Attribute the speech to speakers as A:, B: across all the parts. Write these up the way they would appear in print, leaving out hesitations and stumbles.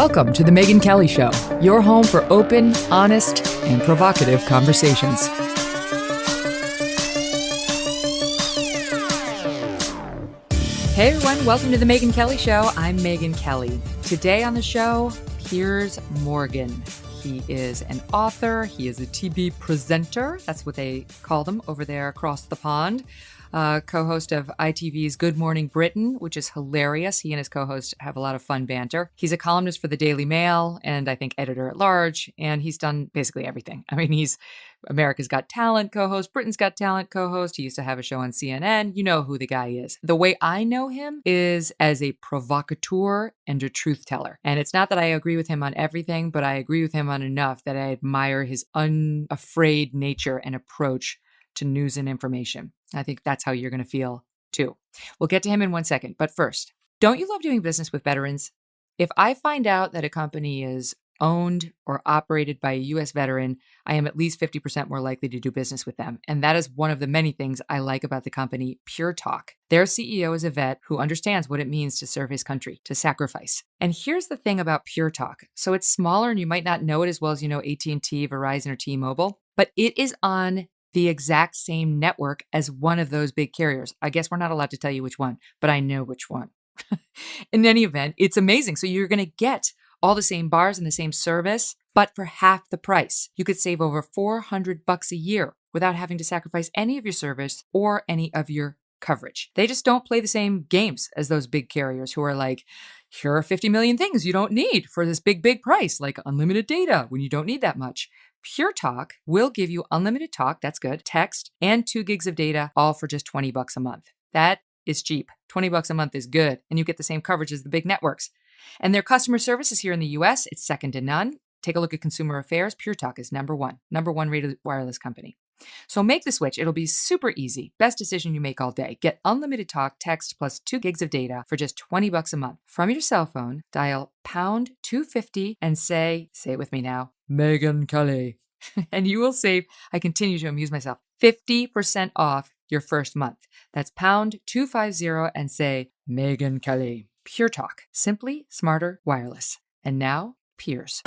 A: Welcome to The Megyn Kelly Show, your home for open, honest, and provocative conversations. Hey everyone, welcome to The Megyn Kelly Show. I'm Megyn Kelly. Today on the show, Piers Morgan. He is an author. He is a TV presenter. That's what they call them over there across the pond. Co-host of ITV's Good Morning Britain, which is hilarious. He and his co-host have a lot of fun banter. He's a columnist for the Daily Mail and I think editor at large, and he's done basically everything. I mean, he's America's Got Talent co-host, Britain's Got Talent co-host. He used to have a show on CNN. You know who the guy is. The way I know him is as a provocateur and a truth teller. And it's not that I agree with him on everything, but I agree with him on enough that I admire his unafraid nature and approach to news and information. I think that's how you're going to feel too. We'll get to him in 1 second. But first, don't you love doing business with veterans? If I find out that a company is owned or operated by a U.S. veteran, I am at least 50% more likely to do business with them. And that is one of the many things I like about the company Pure Talk. Their CEO is a vet who understands what it means to serve his country, to sacrifice. And here's the thing about Pure Talk. So it's smaller and you might not know it as well as you know AT&T, Verizon, or T-Mobile, but it is on the exact same network as one of those big carriers. I guess we're not allowed to tell you which one, but I know which one. In any event, it's amazing. So you're going to get all the same bars and the same service, but for half the price. You could save over $400 a year without having to sacrifice any of your service or any of your coverage. They just don't play the same games as those big carriers who are like, here are 50 million things you don't need for this big, big price, like unlimited data when you don't need that much. Pure Talk will give you unlimited talk, that's good, text, and 2 gigs of data, all for just $20 a month. That is cheap. $20 a month is good, and you get the same coverage as the big networks. And their customer service is here in the US. It's second to none. Take a look at consumer affairs. Pure Talk is number one rated wireless company. So make the switch. It'll be super easy. Best decision you make all day. Get unlimited talk, text, plus 2 gigs of data for just $20 a month. From your cell phone, dial pound 250 and say it with me now, Megyn Kelly. And you will save, I continue to amuse myself, 50% off your first month. That's pound 250 and say, Megyn Kelly. Pure Talk. Simply smarter wireless. And now, Piers.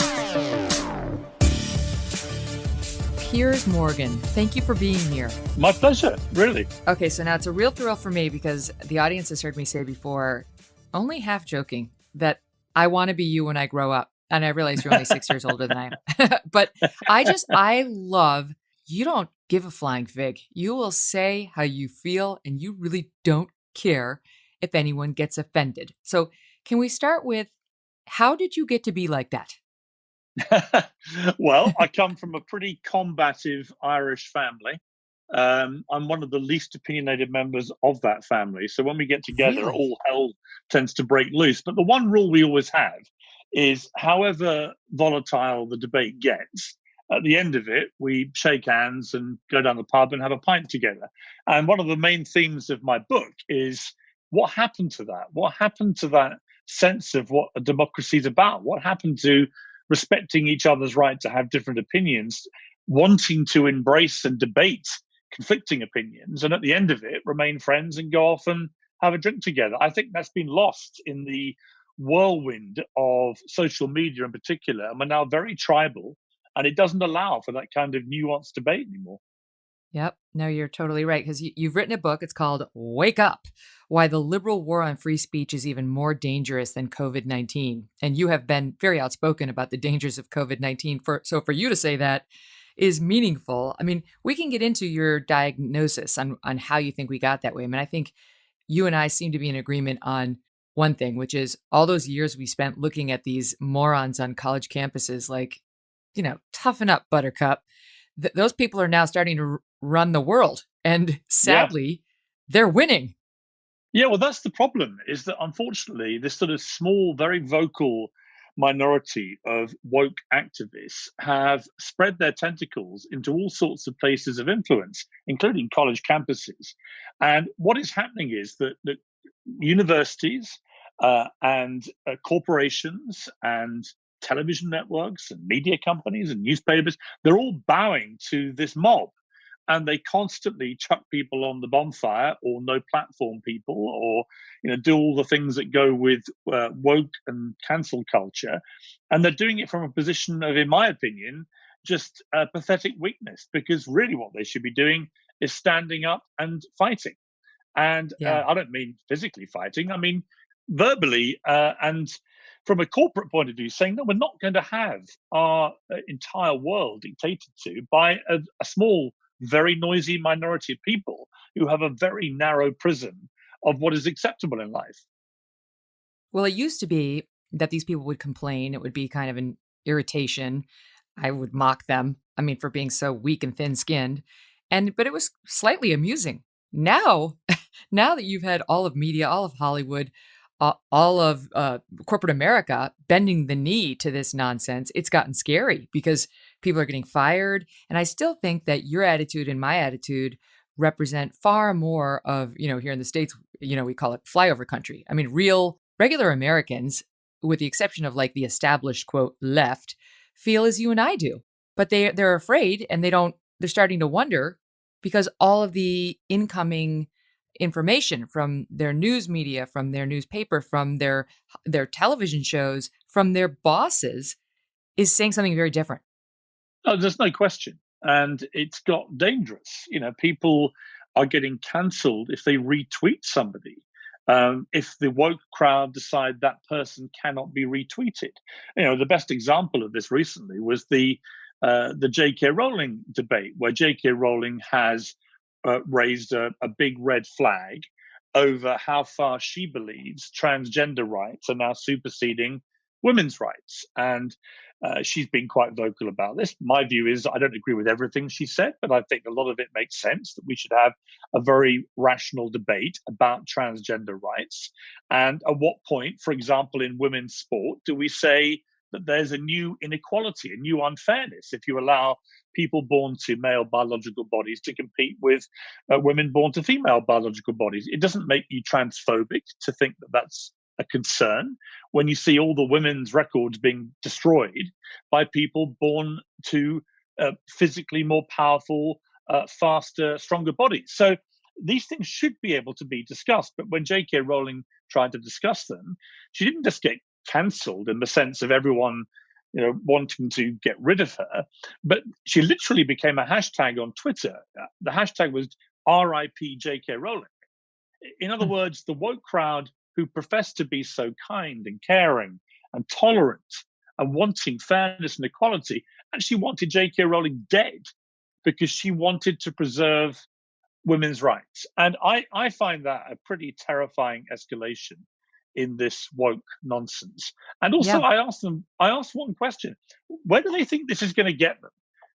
A: Piers Morgan, thank you for being here.
B: My pleasure, really.
A: Okay, so now it's a real thrill for me because the audience has heard me say before, only half joking, that I want to be you when I grow up. And I realize you're only 6 years older than I am. But I love, you don't give a flying fig. You will say how you feel and you really don't care if anyone gets offended. So can we start with, how did you get to be like that?
B: Well, I come from a pretty combative Irish family. I'm one of the least opinionated members of that family. So when we get together,
A: Really?
B: all hell tends to break loose. But the one rule we always have is, however volatile the debate gets, at the end of it, we shake hands and go down the pub and have a pint together. And one of the main themes of my book is, what happened to that? What happened to that sense of what a democracy is about? What happened to respecting each other's right to have different opinions, wanting to embrace and debate conflicting opinions, and at the end of it, remain friends and go off and have a drink together? I think that's been lost in the whirlwind of social media in particular, and we're now very tribal, and it doesn't allow for that kind of nuanced debate anymore.
A: Yep. No, you're totally right. Because you've written a book. It's called Wake Up, Why the Liberal War on Free Speech is Even More Dangerous Than COVID-19. And you have been very outspoken about the dangers of COVID-19. So for you to say that is meaningful. I mean, we can get into your diagnosis on how you think we got that way. I mean, I think you and I seem to be in agreement on one thing, which is all those years we spent looking at these morons on college campuses like, toughen up, Buttercup. Those people are now starting to run the world. And sadly, they're winning.
B: Yeah, well, that's the problem, is that unfortunately, this sort of small, very vocal minority of woke activists have spread their tentacles into all sorts of places of influence, including college campuses. And what is happening is that universities and corporations and television networks and media companies and newspapers, they're all bowing to this mob. and they constantly chuck people on the bonfire, or no platform people, or do all the things that go with woke and cancel culture, and they're doing it from a position of, in my opinion, just pathetic weakness, because really what they should be doing is standing up and fighting. And
A: Yeah.
B: I don't mean physically fighting, I mean verbally, and from a corporate point of view, saying, no, we're not going to have our entire world dictated to by a small, very noisy minority of people who have a very narrow prism of what is acceptable in life.
A: Well, it used to be that these people would complain. It would be kind of an irritation. I would mock them, I mean, for being so weak and thin-skinned, but it was slightly amusing. Now, now that you've had all of media, all of Hollywood, all of corporate America bending the knee to this nonsense, it's gotten scary because people are getting fired. And I still think that your attitude and my attitude represent far more of, here in the States, we call it flyover country. I mean, real, regular Americans, with the exception of like the established, quote, left, feel as you and I do. But they're afraid, and they're starting to wonder, because all of the incoming information from their news media, from their newspaper, from their television shows, from their bosses is saying something very different.
B: Oh, there's no question. And it's got dangerous. People are getting cancelled if they retweet somebody. If the woke crowd decide that person cannot be retweeted. The best example of this recently was the J.K. Rowling debate, where J.K. Rowling has raised a big red flag over how far she believes transgender rights are now superseding women's rights. And she's been quite vocal about this. My view is I don't agree with everything she said, but I think a lot of it makes sense, that we should have a very rational debate about transgender rights. And at what point, for example, in women's sport, do we say that there's a new inequality, a new unfairness, if you allow people born to male biological bodies to compete with women born to female biological bodies? It doesn't make you transphobic to think that that's a concern when you see all the women's records being destroyed by people born to physically more powerful, faster, stronger bodies. So these things should be able to be discussed. But when J.K. Rowling tried to discuss them, she didn't just get cancelled in the sense of everyone wanting to get rid of her, but she literally became a hashtag on Twitter. The hashtag was RIP JK Rowling. In other
A: Hmm.
B: words, the woke crowd, who profess to be so kind and caring and tolerant and wanting fairness and equality, actually wanted JK Rowling dead because she wanted to preserve women's rights. And I find that a pretty terrifying escalation in this woke nonsense. And also,
A: Yeah.
B: I asked one question: where do they think this is going to get them?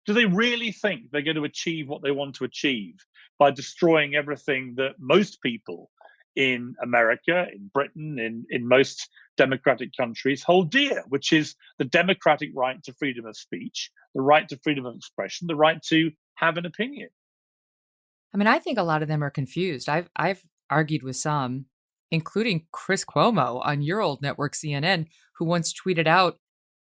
B: Do they really think they're going to achieve what they want to achieve by destroying everything that most people in America, in Britain, in most democratic countries hold dear, which is the democratic right to freedom of speech, the right to freedom of expression, the right to have an opinion?
A: I mean, I think a lot of them are confused. I've argued with some, including Chris Cuomo on your old network CNN, who once tweeted out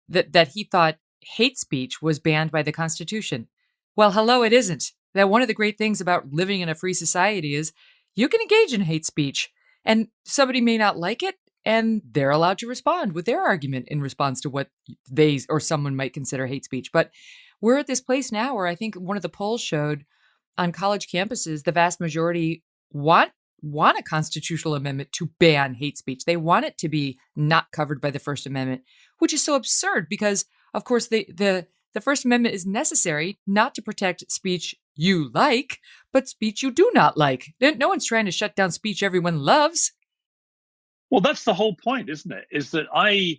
A: that he thought hate speech was banned by the Constitution. Well, hello, it isn't. That one of the great things about living in a free society is you can engage in hate speech, and somebody may not like it, and they're allowed to respond with their argument in response to what they or someone might consider hate speech. But we're at this place now where I think one of the polls showed on college campuses, the vast majority want a constitutional amendment to ban hate speech. They want it to be not covered by the First Amendment, which is so absurd because, of course, the First Amendment is necessary not to protect speech you like, but speech you do not like. No one's trying to shut down speech everyone loves.
B: Well, that's the whole point, isn't it? Is that I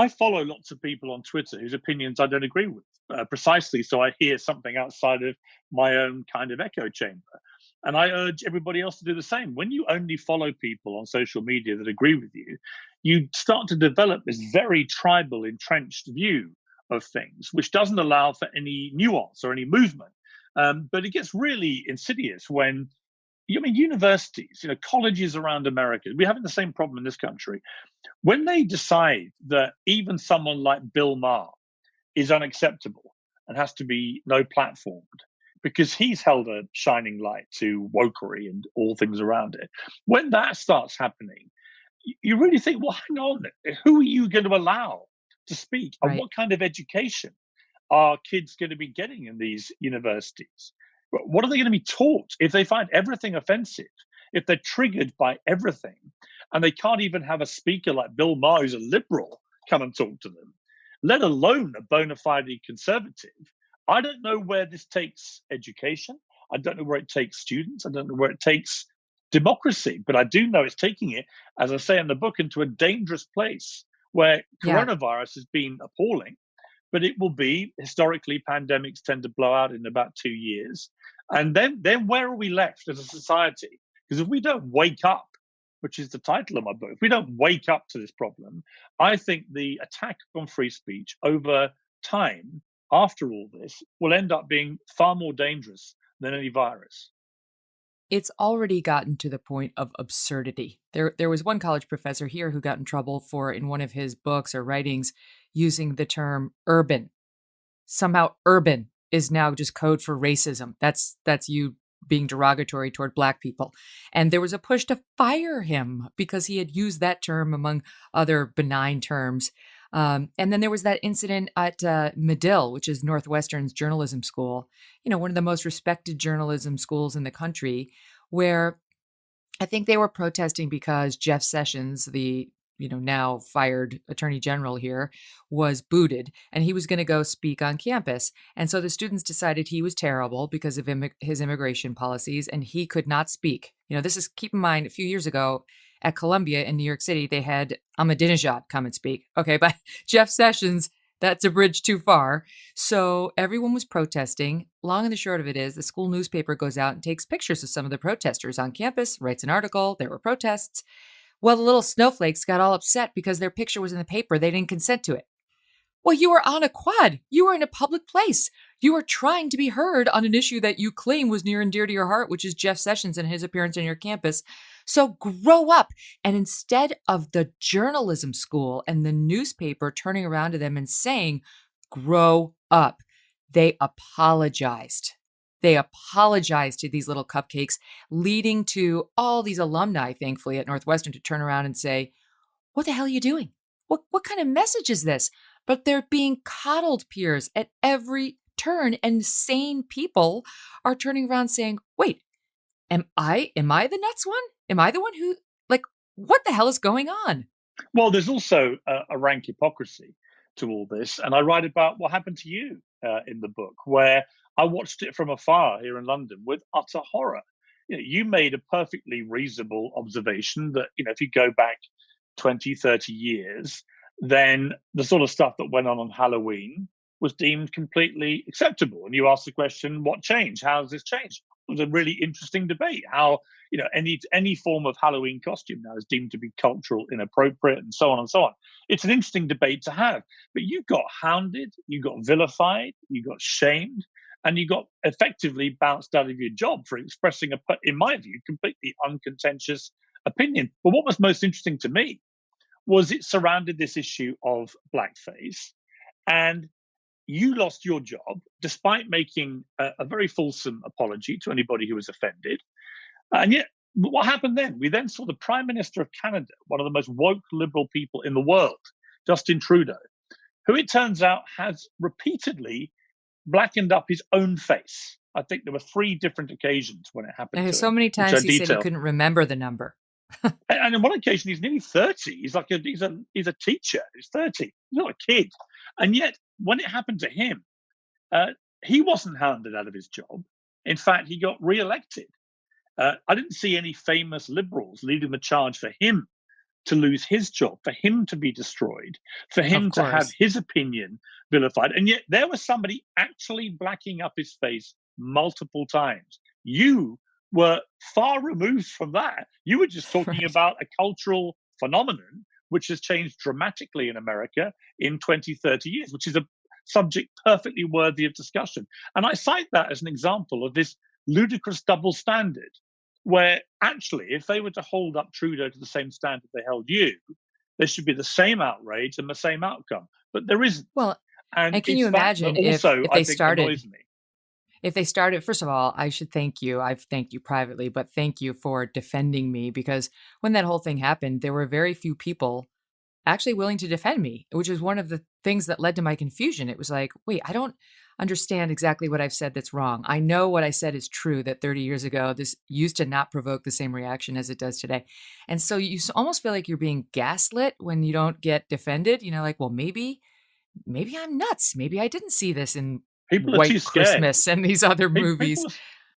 B: follow lots of people on Twitter whose opinions I don't agree with, precisely so I hear something outside of my own kind of echo chamber. And I urge everybody else to do the same. When you only follow people on social media that agree with you start to develop this very tribal, entrenched view of things, which doesn't allow for any nuance or any movement. But it gets really insidious when universities, colleges around America, we're having the same problem in this country. When they decide that even someone like Bill Maher is unacceptable and has to be no platformed, because he's held a shining light to wokery and all things around it. When that starts happening, you really think, well, hang on, who are you going to allow to speak, and
A: Right.
B: what kind of education are kids going to be getting in these universities? What are they going to be taught if they find everything offensive? If they're triggered by everything, and they can't even have a speaker like Bill Maher, who's a liberal, come and talk to them, let alone a bona fide conservative. I don't know where this takes education. I don't know where it takes students. I don't know where it takes democracy, but I do know it's taking it, as I say in the book, into a dangerous place where
A: Yeah.
B: coronavirus has been appalling, but it will be historically pandemics tend to blow out in about 2 years. And then where are we left as a society? Because if we don't wake up, which is the title of my book, if we don't wake up to this problem, I think the attack on free speech over time after all this will end up being far more dangerous than any virus.
A: It's already gotten to the point of absurdity. There was one college professor here who got in trouble for, in one of his books or writings, using the term urban. Somehow urban is now just code for racism. That's you being derogatory toward black people. And there was a push to fire him because he had used that term among other benign terms. And then there was that incident at Medill, which is Northwestern's journalism school, one of the most respected journalism schools in the country, where I think they were protesting because Jeff Sessions, the now fired attorney general here, was booted, and he was going to go speak on campus. And so the students decided he was terrible because of his immigration policies, and he could not speak. This is, keep in mind, a few years ago at Columbia in New York City, they had Ahmadinejad come and speak. Okay, but Jeff Sessions, that's a bridge too far. So everyone was protesting. Long and the short of it is the school newspaper goes out and takes pictures of some of the protesters on campus, writes an article, there were protests. Well, the little snowflakes got all upset because their picture was in the paper. They didn't consent to it. Well, you were on a quad. You were in a public place. You were trying to be heard on an issue that you claim was near and dear to your heart, which is Jeff Sessions and his appearance on your campus. So grow up. And instead of the journalism school and the newspaper turning around to them and saying, grow up, they apologized. They apologized to these little cupcakes, leading to all these alumni, thankfully, at Northwestern to turn around and say, what the hell are you doing? What kind of message is this? But they're being coddled, Piers, at every turn. And sane people are turning around saying, wait, am I the nuts one? Am I the one who, like, what the hell is going on?
B: Well, there's also a rank hypocrisy to all this. And I write about what happened to you in the book, where I watched it from afar here in London with utter horror. You made a perfectly reasonable observation that, if you go back 20, 30 years, then the sort of stuff that went on Halloween was deemed completely acceptable. And you asked the question, what changed? How has this changed? It was a really interesting debate. How any form of Halloween costume now is deemed to be cultural inappropriate, and so on and so on. It's an interesting debate to have. But you got hounded, you got vilified, you got shamed, and you got effectively bounced out of your job for expressing in my view, completely uncontentious opinion. But what was most interesting to me was it surrounded this issue of blackface, and you lost your job despite making a very fulsome apology to anybody who was offended. And yet, what happened then? We then saw the Prime Minister of Canada, one of the most woke liberal people in the world, Justin Trudeau, who it turns out has repeatedly blackened up his own face. I think there were 3 different occasions when it happened
A: And
B: to
A: so
B: him,
A: many
B: which I
A: times he said he
B: detail.
A: couldn't remember the number.
B: And on one occasion, he's nearly 30. He's a teacher. He's 30. He's not a kid. And yet, when it happened to him, uh, he wasn't hounded out of his job. In fact, he got re-elected. I didn't see any famous liberals leading the charge for him to lose his job, for him to be destroyed, for
A: Of
B: him to have
A: course.
B: his opinion vilified. And yet there was somebody actually blacking up his face multiple times. You were far removed from that. You were just talking
A: Right.
B: about a cultural phenomenon which has changed dramatically in America in 20, 30 years, which is a subject perfectly worthy of discussion. And I cite that as an example of this ludicrous double standard, where actually, if they were to hold up Trudeau to the same standard they held you, there should be the same outrage and the same outcome. But there isn't.
A: Well,
B: And
A: and can you
B: it's that
A: imagine if
B: also,
A: if
B: I
A: they
B: think,
A: started
B: annoys me.
A: if they started, first of all, I should thank you. I've thanked you privately, but thank you for defending me, because when that whole thing happened, there were very few people actually willing to defend me, which is one of the things that led to my confusion. It was like, wait, I don't understand exactly what I've said that's wrong. I know what I said is true, that 30 years ago, this used to not provoke the same reaction as it does today. And so you almost feel like you're being gaslit when you don't get defended, like, well, maybe I'm nuts. Maybe I didn't see this in
B: People are too
A: White
B: scared.
A: Christmas and these other
B: People
A: movies.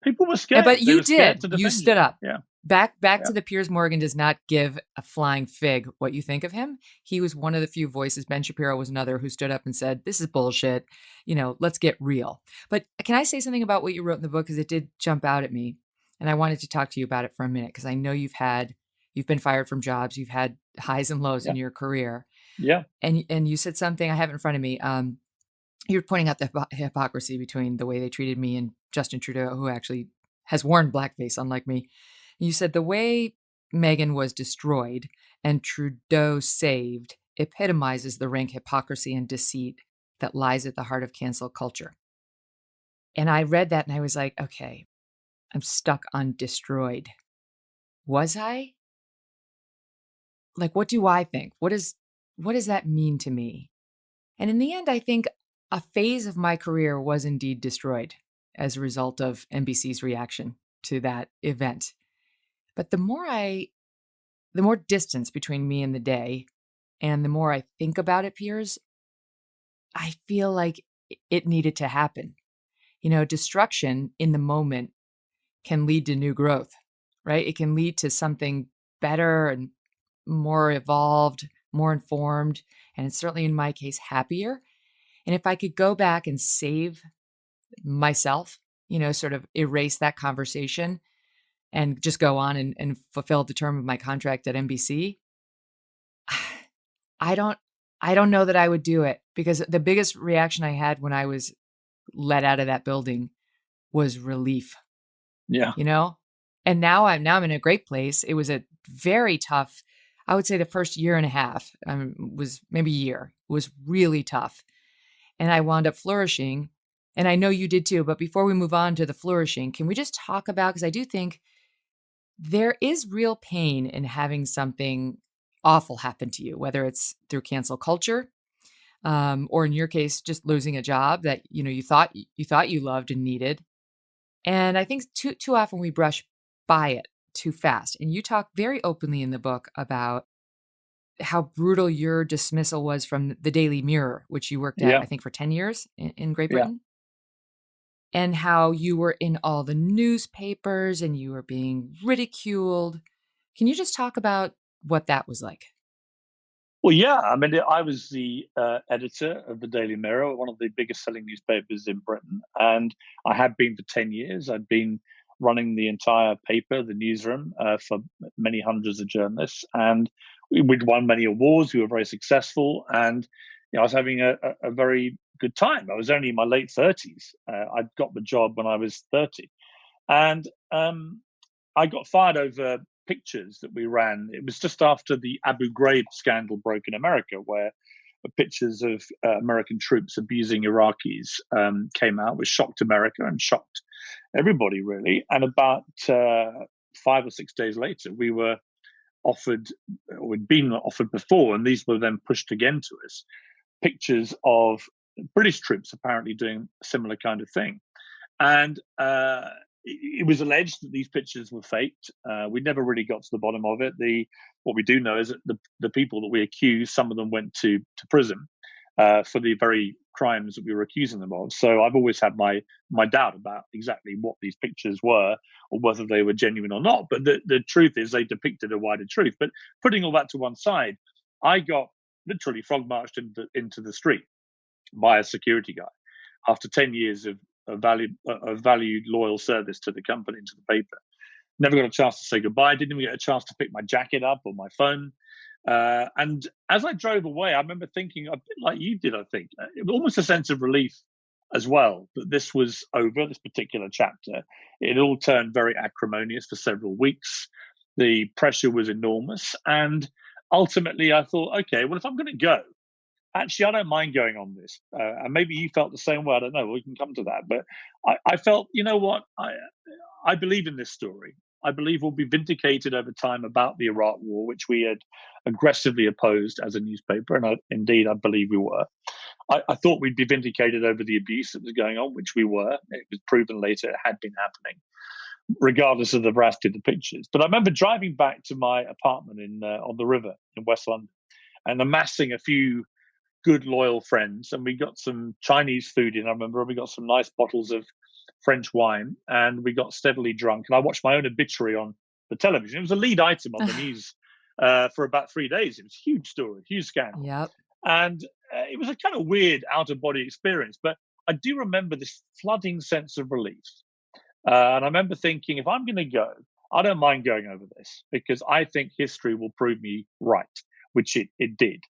B: people were
A: But
B: scared. They
A: you
B: were scared
A: did.
B: to
A: You
B: defend
A: stood
B: you.
A: up.
B: Yeah,
A: Back
B: yeah,
A: to the Piers Morgan does not give a flying fig what you think of him. He was one of the few voices. Ben Shapiro was another who stood up and said, "This is bullshit. Let's get real." But can I say something about what you wrote in the book, because it did jump out at me, and I wanted to talk to you about it for a minute, because I know you've been fired from jobs, you've had highs and lows
B: yeah,
A: in your career,
B: yeah,
A: and you said something I have it in front of me. You're pointing out the hypocrisy between the way they treated me and Justin Trudeau, who actually has worn blackface, unlike me. You said the way Megyn was destroyed and Trudeau saved epitomizes the rank hypocrisy and deceit that lies at the heart of cancel culture. And I read that and I was like, okay, I'm stuck on destroyed. Was I? Like, what do I think? What does that mean to me? And in the end, I think a phase of my career was indeed destroyed as a result of NBC's reaction to that event. But the more distance between me and the day, and the more I think about it, Piers, I feel like it needed to happen. Destruction in the moment can lead to new growth, right? It can lead to something better and more evolved, more informed, and certainly in my case, happier. And if I could go back and save myself, sort of erase that conversation and just go on and fulfill the term of my contract at NBC, I don't I don't know that I would do it, because the biggest reaction I had when I was let out of that building was relief,
B: yeah.
A: you know? And now I'm in a great place. It was a very tough, I would say the first year and a half, was maybe a year, was really tough. And I wound up flourishing. And I know you did too. But before we move on to the flourishing, can we just talk about, because I do think there is real pain in having something awful happen to you, whether it's through cancel culture, or in your case, just losing a job that you thought you loved and needed. And I think too often we brush by it too fast. And you talk very openly in the book about how brutal your dismissal was from the Daily Mirror, which you worked at,
B: Yeah,
A: I think, for 10 years in Great
B: yeah.
A: Britain, and how you were in all the newspapers and you were being ridiculed. Can you just talk about what that was like?
B: Well, yeah. I mean, I was the editor of the Daily Mirror, one of the biggest selling newspapers in Britain, and I had been for 10 years. I'd been running the entire paper, the newsroom, for many hundreds of journalists, and we'd won many awards. We were very successful, and I was having a very good time. I was only in my late 30s. I'd got the job when I was 30, and I got fired over pictures that we ran. It was just after the Abu Ghraib scandal broke in America, where pictures of American troops abusing Iraqis came out, which shocked America and shocked everybody, really. And about 5 or 6 days later, we were offered, or we'd been offered before, and these were then pushed again to us, pictures of British troops apparently doing a similar kind of thing. And it was alleged that these pictures were faked. We never really got to the bottom of it. What we do know is that the people that we accused, some of them went to prison for the very crimes that we were accusing them of. So I've always had my doubt about exactly what these pictures were, or whether they were genuine or not. But the truth is they depicted a wider truth. But putting all that to one side, I got literally frog marched into the street by a security guy after 10 years of valued loyal service to the company and to the paper. Never got a chance to say goodbye. Didn't even get a chance to pick my jacket up or my phone. And as I drove away, I remember thinking a bit like you did, I think, almost a sense of relief as well, that this was over, this particular chapter. It all turned very acrimonious for several weeks. The pressure was enormous. And ultimately, I thought, okay, well, if I'm going to go, actually, I don't mind going on this. And maybe you felt the same way. I don't know. We can come to that. But I felt, you know what? I believe in this story. I believe we'll be vindicated over time about the Iraq War, which we had aggressively opposed as a newspaper. And indeed, I believe we were. I thought we'd be vindicated over the abuse that was going on, which we were. It was proven later it had been happening, regardless of the veracity of the pictures. But I remember driving back to my apartment on the river in West London and amassing a few good, loyal friends. And we got some Chinese food in, I remember. We got some nice bottles of French wine and we got steadily drunk. And I watched my own obituary on the television. It was a lead item on the news for about 3 days. It was a huge story, huge scandal.
A: Yep.
B: And it was a kind of weird out of body experience. But I do remember this flooding sense of relief. And I remember thinking, if I'm going to go, I don't mind going over this because I think history will prove me right, which it did.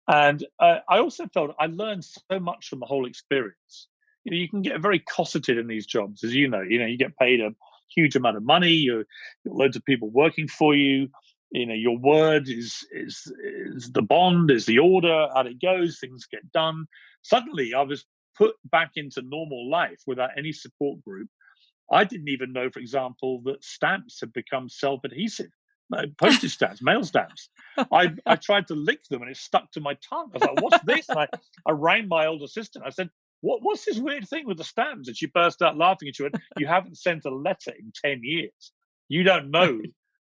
B: And I also felt I learned so much from the whole experience. You can get very cosseted in these jobs, as you know. You get paid a huge amount of money. You got loads of people working for you. Your word is the bond, is the order. Out it goes, things get done. Suddenly, I was put back into normal life without any support group. I didn't even know, for example, that stamps had become self-adhesive. Postage stamps, mail stamps. I tried to lick them and it stuck to my tongue. I was like, "What's this?" And I rang my old assistant. I said, "What's this weird thing with the stamps?" And she burst out laughing and she went, "You haven't sent a letter in 10 years. You don't know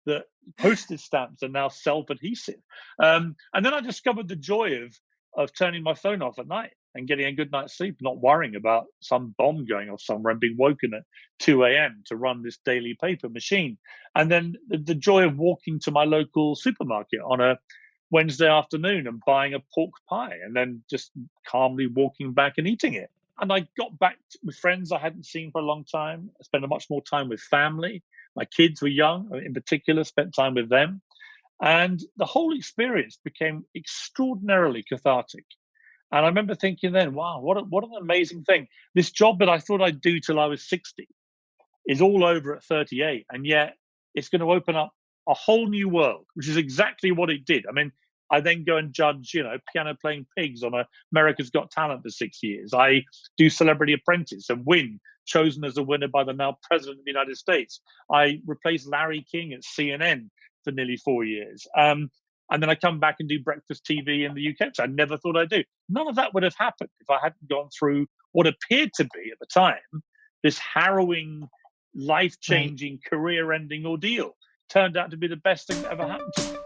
B: that postage stamps are now self-adhesive." And then I discovered the joy of turning my phone off at night and getting a good night's sleep, not worrying about some bomb going off somewhere and being woken at 2 a.m. to run this daily paper machine. And then the joy of walking to my local supermarket on a Wednesday afternoon and buying a pork pie and then just calmly walking back and eating it. And I got back with friends I hadn't seen for a long time. I spent much more time with family. My kids were young, in particular, spent time with them. And the whole experience became extraordinarily cathartic. And I remember thinking then, wow, what an amazing thing. This job that I thought I'd do till I was 60 is all over at 38. And yet it's going to open up a whole new world, which is exactly what it did. I mean, I then go and judge, piano playing pigs on America's Got Talent for 6 years. I do Celebrity Apprentice and win, chosen as a winner by the now President of the United States. I replaced Larry King at CNN for nearly 4 years. And then I come back and do breakfast TV in the UK, which I never thought I'd do. None of that would have happened if I hadn't gone through what appeared to be, at the time, this harrowing, life-changing, career-ending ordeal. Turned out to be the best thing that ever happened to me.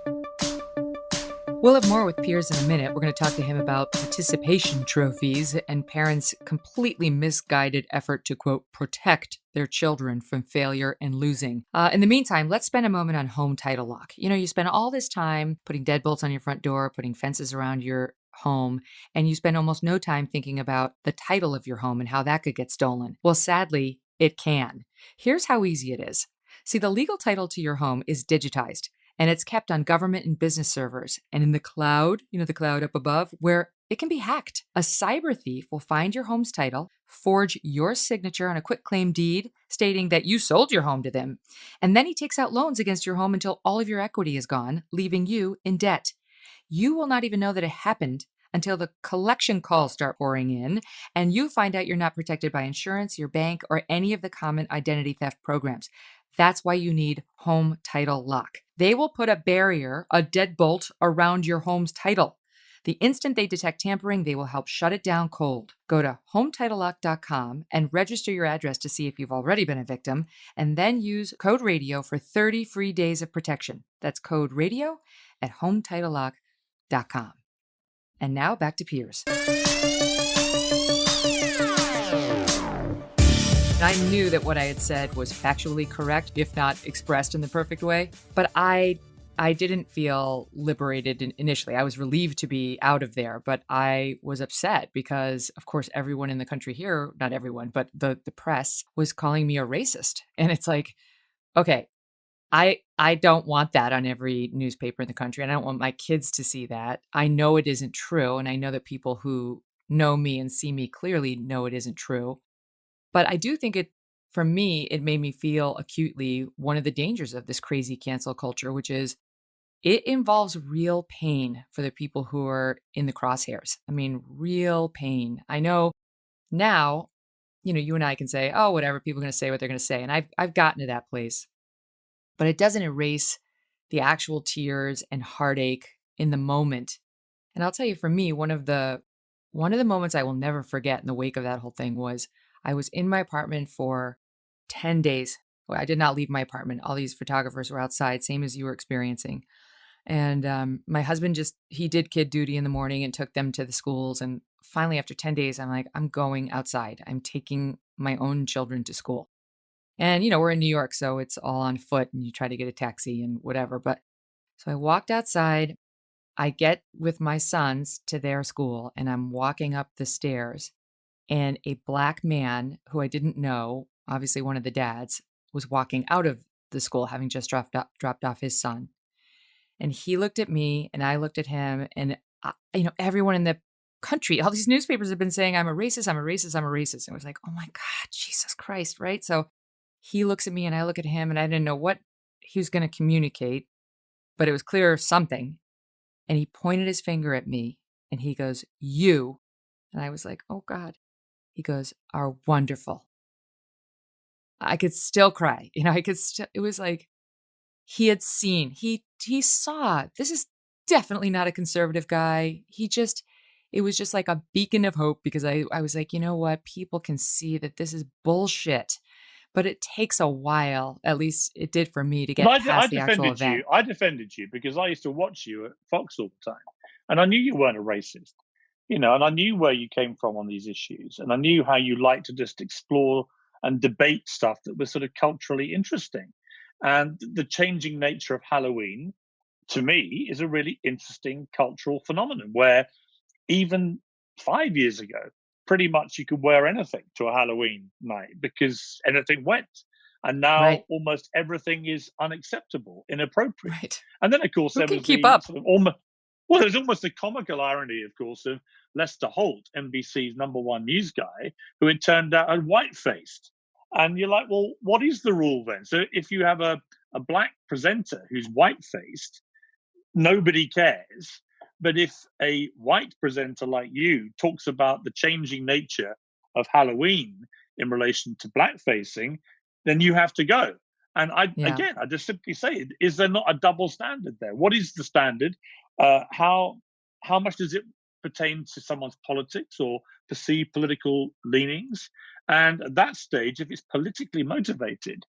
A: We'll have more with Piers in a minute. We're going to talk to him about participation trophies and parents' completely misguided effort to, quote, protect their children from failure and losing. In the meantime, let's spend a moment on home title lock. You spend all this time putting deadbolts on your front door, putting fences around your home, and you spend almost no time thinking about the title of your home and how that could get stolen. Well, sadly, it can. Here's how easy it is. See, the legal title to your home is digitized, and it's kept on government and business servers and in the cloud, the cloud up above, where it can be hacked. A cyber thief will find your home's title, forge your signature on a quitclaim deed stating that you sold your home to them, and then he takes out loans against your home until all of your equity is gone, leaving you in debt. You will not even know that it happened until the collection calls start pouring in and you find out you're not protected by insurance, your bank, or any of the common identity theft programs. That's why you need Home Title Lock. They will put a barrier, a deadbolt, around your home's title. The instant they detect tampering, they will help shut it down cold. Go to HometitleLock.com and register your address to see if you've already been a victim, and then use code RADIO for 30 free days of protection. That's code RADIO at HometitleLock.com. And now back to Piers. I knew that what I had said was factually correct, if not expressed in the perfect way, but I didn't feel liberated initially. I was relieved to be out of there, but I was upset because, of course, everyone in the country here, not everyone, but the press was calling me a racist. And it's like, okay, I don't want that on every newspaper in the country, and I don't want my kids to see that. I know it isn't true, and I know that people who know me and see me clearly know it isn't true. But I do think for me, it made me feel acutely one of the dangers of this crazy cancel culture, which is it involves real pain for the people who are in the crosshairs. I mean, real pain. I know now, you and I can say, "Oh, whatever, people are going to say what they're going to say." And I've gotten to that place. But it doesn't erase the actual tears and heartache in the moment. And I'll tell you, for me, one of the moments I will never forget in the wake of that whole thing was I was in my apartment for 10 days. Well, I did not leave my apartment. All these photographers were outside, same as you were experiencing. And my husband he did kid duty in the morning and took them to the schools. And finally, after 10 days, I'm like, I'm going outside. I'm taking my own children to school. And, we're in New York, so it's all on foot and you try to get a taxi and whatever. But so I walked outside. I get with my sons to their school and I'm walking up the stairs, and a black man who I didn't know, obviously one of the dads, was walking out of the school having just dropped off his son. And he looked at me and I looked at him, and everyone in the country, all these newspapers have been saying I'm a racist, I'm a racist, I'm a racist. And I was like, "Oh my God, Jesus Christ," right? So he looks at me and I look at him, and I didn't know what he was going to communicate, but it was clear something. And he pointed his finger at me and he goes, "You." And I was like, "Oh God." He goes, "Are wonderful." I could still cry. It was like he had seen, he saw, this is definitely not a conservative guy. It was just like a beacon of hope, because I was like, you know what? People can see that this is bullshit, but it takes a while, at least it did for me, to
B: But
A: get
B: I
A: past the actual
B: defended you.
A: event.
B: I defended you because I used to watch you at Fox all the time, and I knew you weren't a racist, and I knew where you came from on these issues, and I knew how you like to just explore and debate stuff that was sort of culturally interesting. And the changing nature of Halloween, to me, is a really interesting cultural phenomenon where even 5 years ago, pretty much you could wear anything to a Halloween night because anything went. And now
A: Right.
B: almost everything is unacceptable, inappropriate.
A: Right.
B: And then, of course,
A: Who
B: there
A: can
B: was
A: keep
B: the
A: up?
B: sort of almost, well, there's almost a comical irony, of course, of Lester Holt, NBC's number one news guy, who it turned out had white faced. And you're like, well, what is the rule then? So if you have a black presenter who's white faced, nobody cares. But if a white presenter like you talks about the changing nature of Halloween in relation to blackfacing, then you have to go. And
A: Yeah.
B: I just simply say, is there not a double standard there? What is the standard? How much does it pertain to someone's politics or perceived political leanings? And at that stage, if it's politically motivated,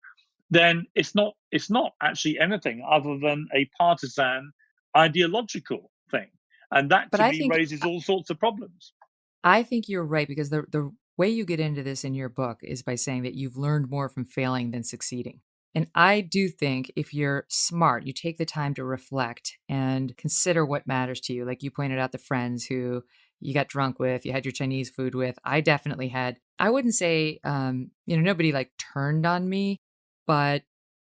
B: then it's not actually anything other than a partisan ideological thing. And that
A: But
B: to me raises all sorts of problems.
A: I think you're right, because the way you get into this in your book is by saying that you've learned more from failing than succeeding. And I do think if you're smart, you take the time to reflect and consider what matters to you. Like you pointed out, the friends who you got drunk with, you had your Chinese food with. I definitely had, I wouldn't say, nobody like turned on me, but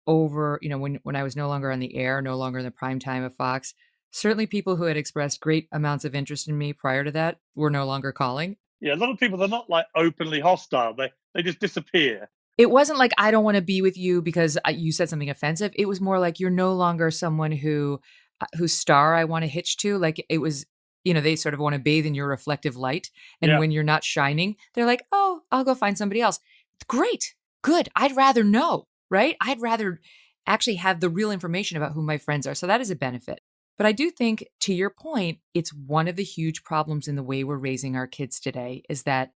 A: over, when I was no longer on the air, no longer in the prime time of Fox, certainly people who had expressed great amounts of interest in me prior to that were no longer calling.
B: Yeah, a lot of people, they're not like openly hostile. They just disappear.
A: It wasn't like, "I don't wanna be with you because you said something offensive." It was more like, "You're no longer someone whose star I wanna hitch to." Like, it was, they sort of wanna bathe in your reflective light, and
B: Yeah.
A: when you're not shining, they're like, "Oh, I'll go find somebody else." Great, good, I'd rather know, right? I'd rather actually have the real information about who my friends are, so that is a benefit. But I do think, to your point, it's one of the huge problems in the way we're raising our kids today, is that,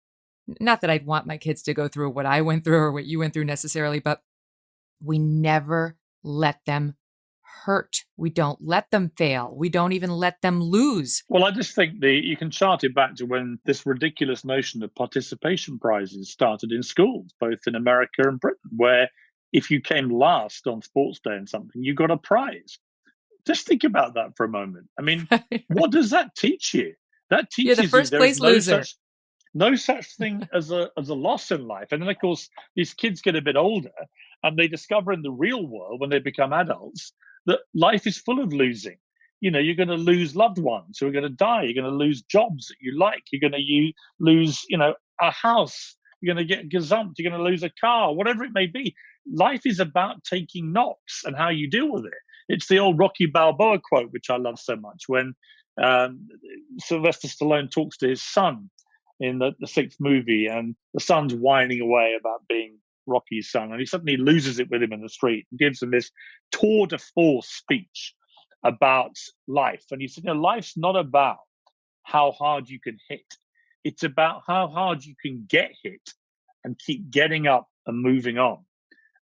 A: not that I'd want my kids to go through what I went through or what you went through necessarily, but we never let them hurt. We don't let them fail. We don't even let them lose.
B: Well, I just think you can chart it back to when this ridiculous notion of participation prizes started in schools, both in America and Britain, where if you came last on sports day and something, you got a prize. Just think about that for a moment. I mean, what does that teach you? That
A: You're the
B: teaches you
A: first
B: there is
A: place loser.
B: no such thing as a loss in life. And then, of course, these kids get a bit older and they discover in the real world when they become adults that life is full of losing. You're going to lose loved ones who are going to die. You're going to lose jobs that you like. You're going to lose, a house. You're going to get gazumped. You're going to lose a car, whatever it may be. Life is about taking knocks and how you deal with it. It's the old Rocky Balboa quote, which I love so much, when um, Sylvester Stallone talks to his son in the sixth movie, and the son's whining away about being Rocky's son, and he suddenly loses it with him in the street and gives him this tour de force speech about life. And he said, life's not about how hard you can hit. It's about how hard you can get hit and keep getting up and moving on.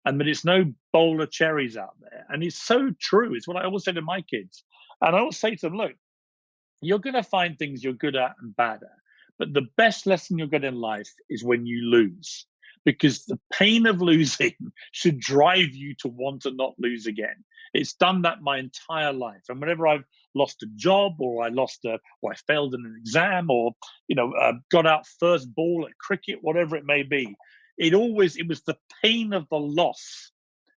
B: And that it's no bowl of cherries out there. And it's so true. It's what I always say to my kids. And I always say to them, look, you're going to find things you're good at and bad at. But the best lesson you'll get in life is when you lose, because the pain of losing should drive you to want to not lose again. It's done that my entire life. And whenever I've lost a job, or or I failed in an exam, or got out first ball at cricket, whatever it may be, it was the pain of the loss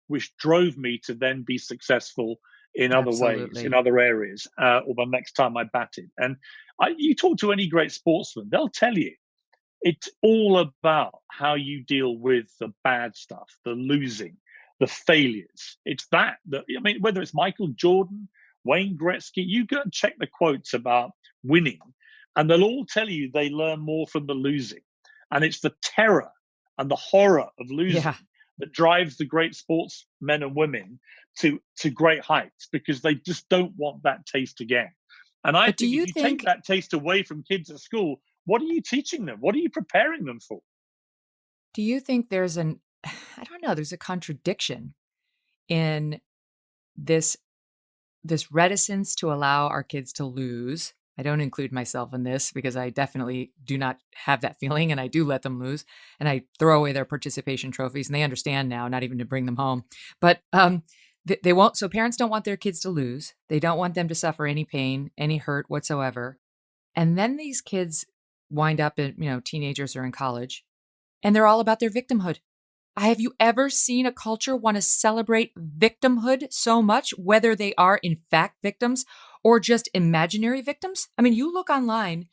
B: which drove me to then be successful in other ways, in
A: Absolutely.
B: other areas, or the next time I batted. And you talk to any great sportsman, they'll tell you it's all about how you deal with the bad stuff, the losing, the failures. It's I mean, whether it's Michael Jordan, Wayne Gretzky, you go and check the quotes about winning, and they'll all tell you they learn more from the losing. And it's the terror and the horror of
A: Yeah.
B: losing that drives the great sportsmen and women to great heights, because they just don't want that taste again. And I
A: But do
B: think if
A: you
B: you take
A: think
B: that taste away from kids at school, what are you teaching them? What are you preparing them for?
A: do you think there's an I don't know, there's a contradiction in this this reticence to allow our kids to lose. I don't include myself in this because I definitely do not have that feeling, and I do let them lose, and I throw away their participation trophies, and they understand now not even to bring them home. But they won't. So parents don't want their kids to lose. They don't want them to suffer any pain, any hurt whatsoever. And then these kids wind up in, teenagers or in college, and they're all about their victimhood. Have you ever seen a culture want to celebrate victimhood so much, whether they are in fact victims or just imaginary victims? I mean, you look online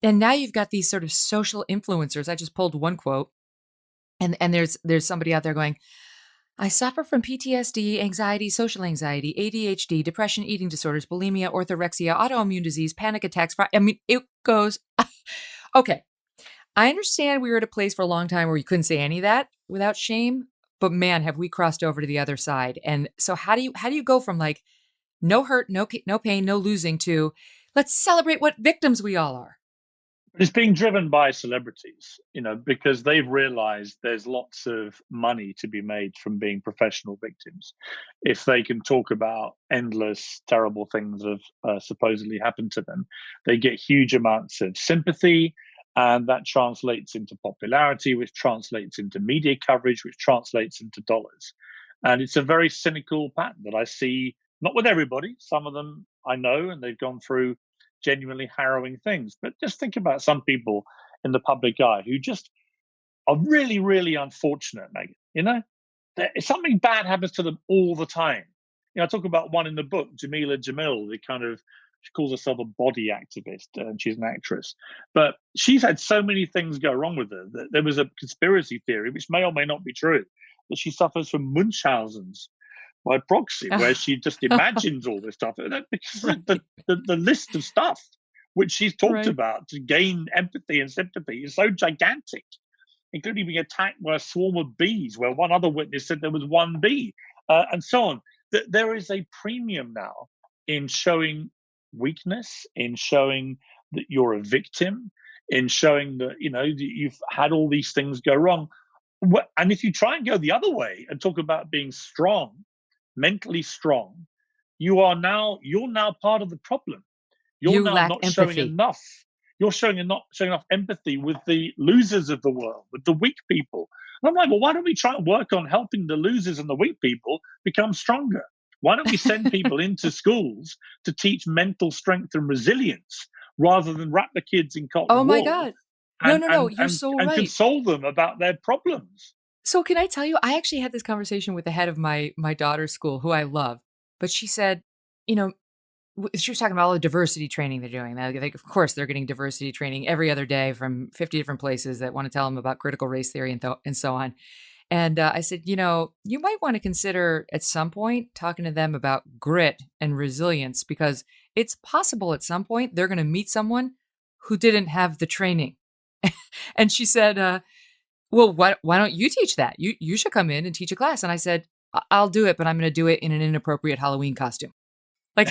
A: and now you've got these sort of social influencers. I just pulled one quote, and there's somebody out there going, I suffer from PTSD, anxiety, social anxiety, ADHD, depression, eating disorders, bulimia, orthorexia, autoimmune disease, panic attacks. I mean, it goes, okay. I understand we were at a place for a long time where you couldn't say any of that without shame, but man, have we crossed over to the other side. And so how do you go from like no hurt, no pain, no losing to let's celebrate what victims we all are?
B: But it's being driven by celebrities, because they've realized there's lots of money to be made from being professional victims. If they can talk about endless terrible things that have supposedly happened to them, they get huge amounts of sympathy, and that translates into popularity, which translates into media coverage, which translates into dollars. And it's a very cynical pattern that I see, not with everybody. Some of them I know, and they've gone through genuinely harrowing things. But just think about some people in the public eye who just are really, really unfortunate, Megyn. Something bad happens to them all the time. I talk about one in the book, Jamila Jamil, she calls herself a body activist, and she's an actress. But she's had so many things go wrong with her that there was a conspiracy theory, which may or may not be true, that she suffers from Munchausen's by proxy, where she just imagines all this stuff. Because
A: Right.
B: the list of stuff which she's talked
A: Right.
B: about to gain empathy and sympathy is so gigantic, including being attacked by a swarm of bees, where one other witness said there was one bee, and so on. There is a premium now in showing weakness, in showing that you're a victim, in showing that that you've had all these things go wrong. And if you try and go the other way and talk about being strong, mentally strong, you're now part of the problem. You're
A: You
B: now
A: lack
B: not showing
A: empathy.
B: enough. You're not showing enough empathy with the losers of the world, with the weak people. And I'm like, well, why don't we try and work on helping the losers and the weak people become stronger? Why don't we send people into schools to teach mental strength and resilience, rather than wrap the kids in
A: Oh
B: cotton
A: my
B: wool
A: God. No,
B: and
A: no, no.
B: and
A: You're
B: and,
A: so
B: and
A: right.
B: console them about their problems?
A: So can I tell you, I actually had this conversation with the head of my daughter's school, who I love, but she said, you know, she was talking about all the diversity training they're doing. Of course, they're getting diversity training every other day from 50 different places that want to tell them about critical race theory and so on. And I said, you might want to consider at some point talking to them about grit and resilience because it's possible at some point they're going to meet someone who didn't have the training. And she said, well, why don't you teach that? You should come in and teach a class. And I said, I'll do it, but I'm going to do it in an inappropriate Halloween costume. Like,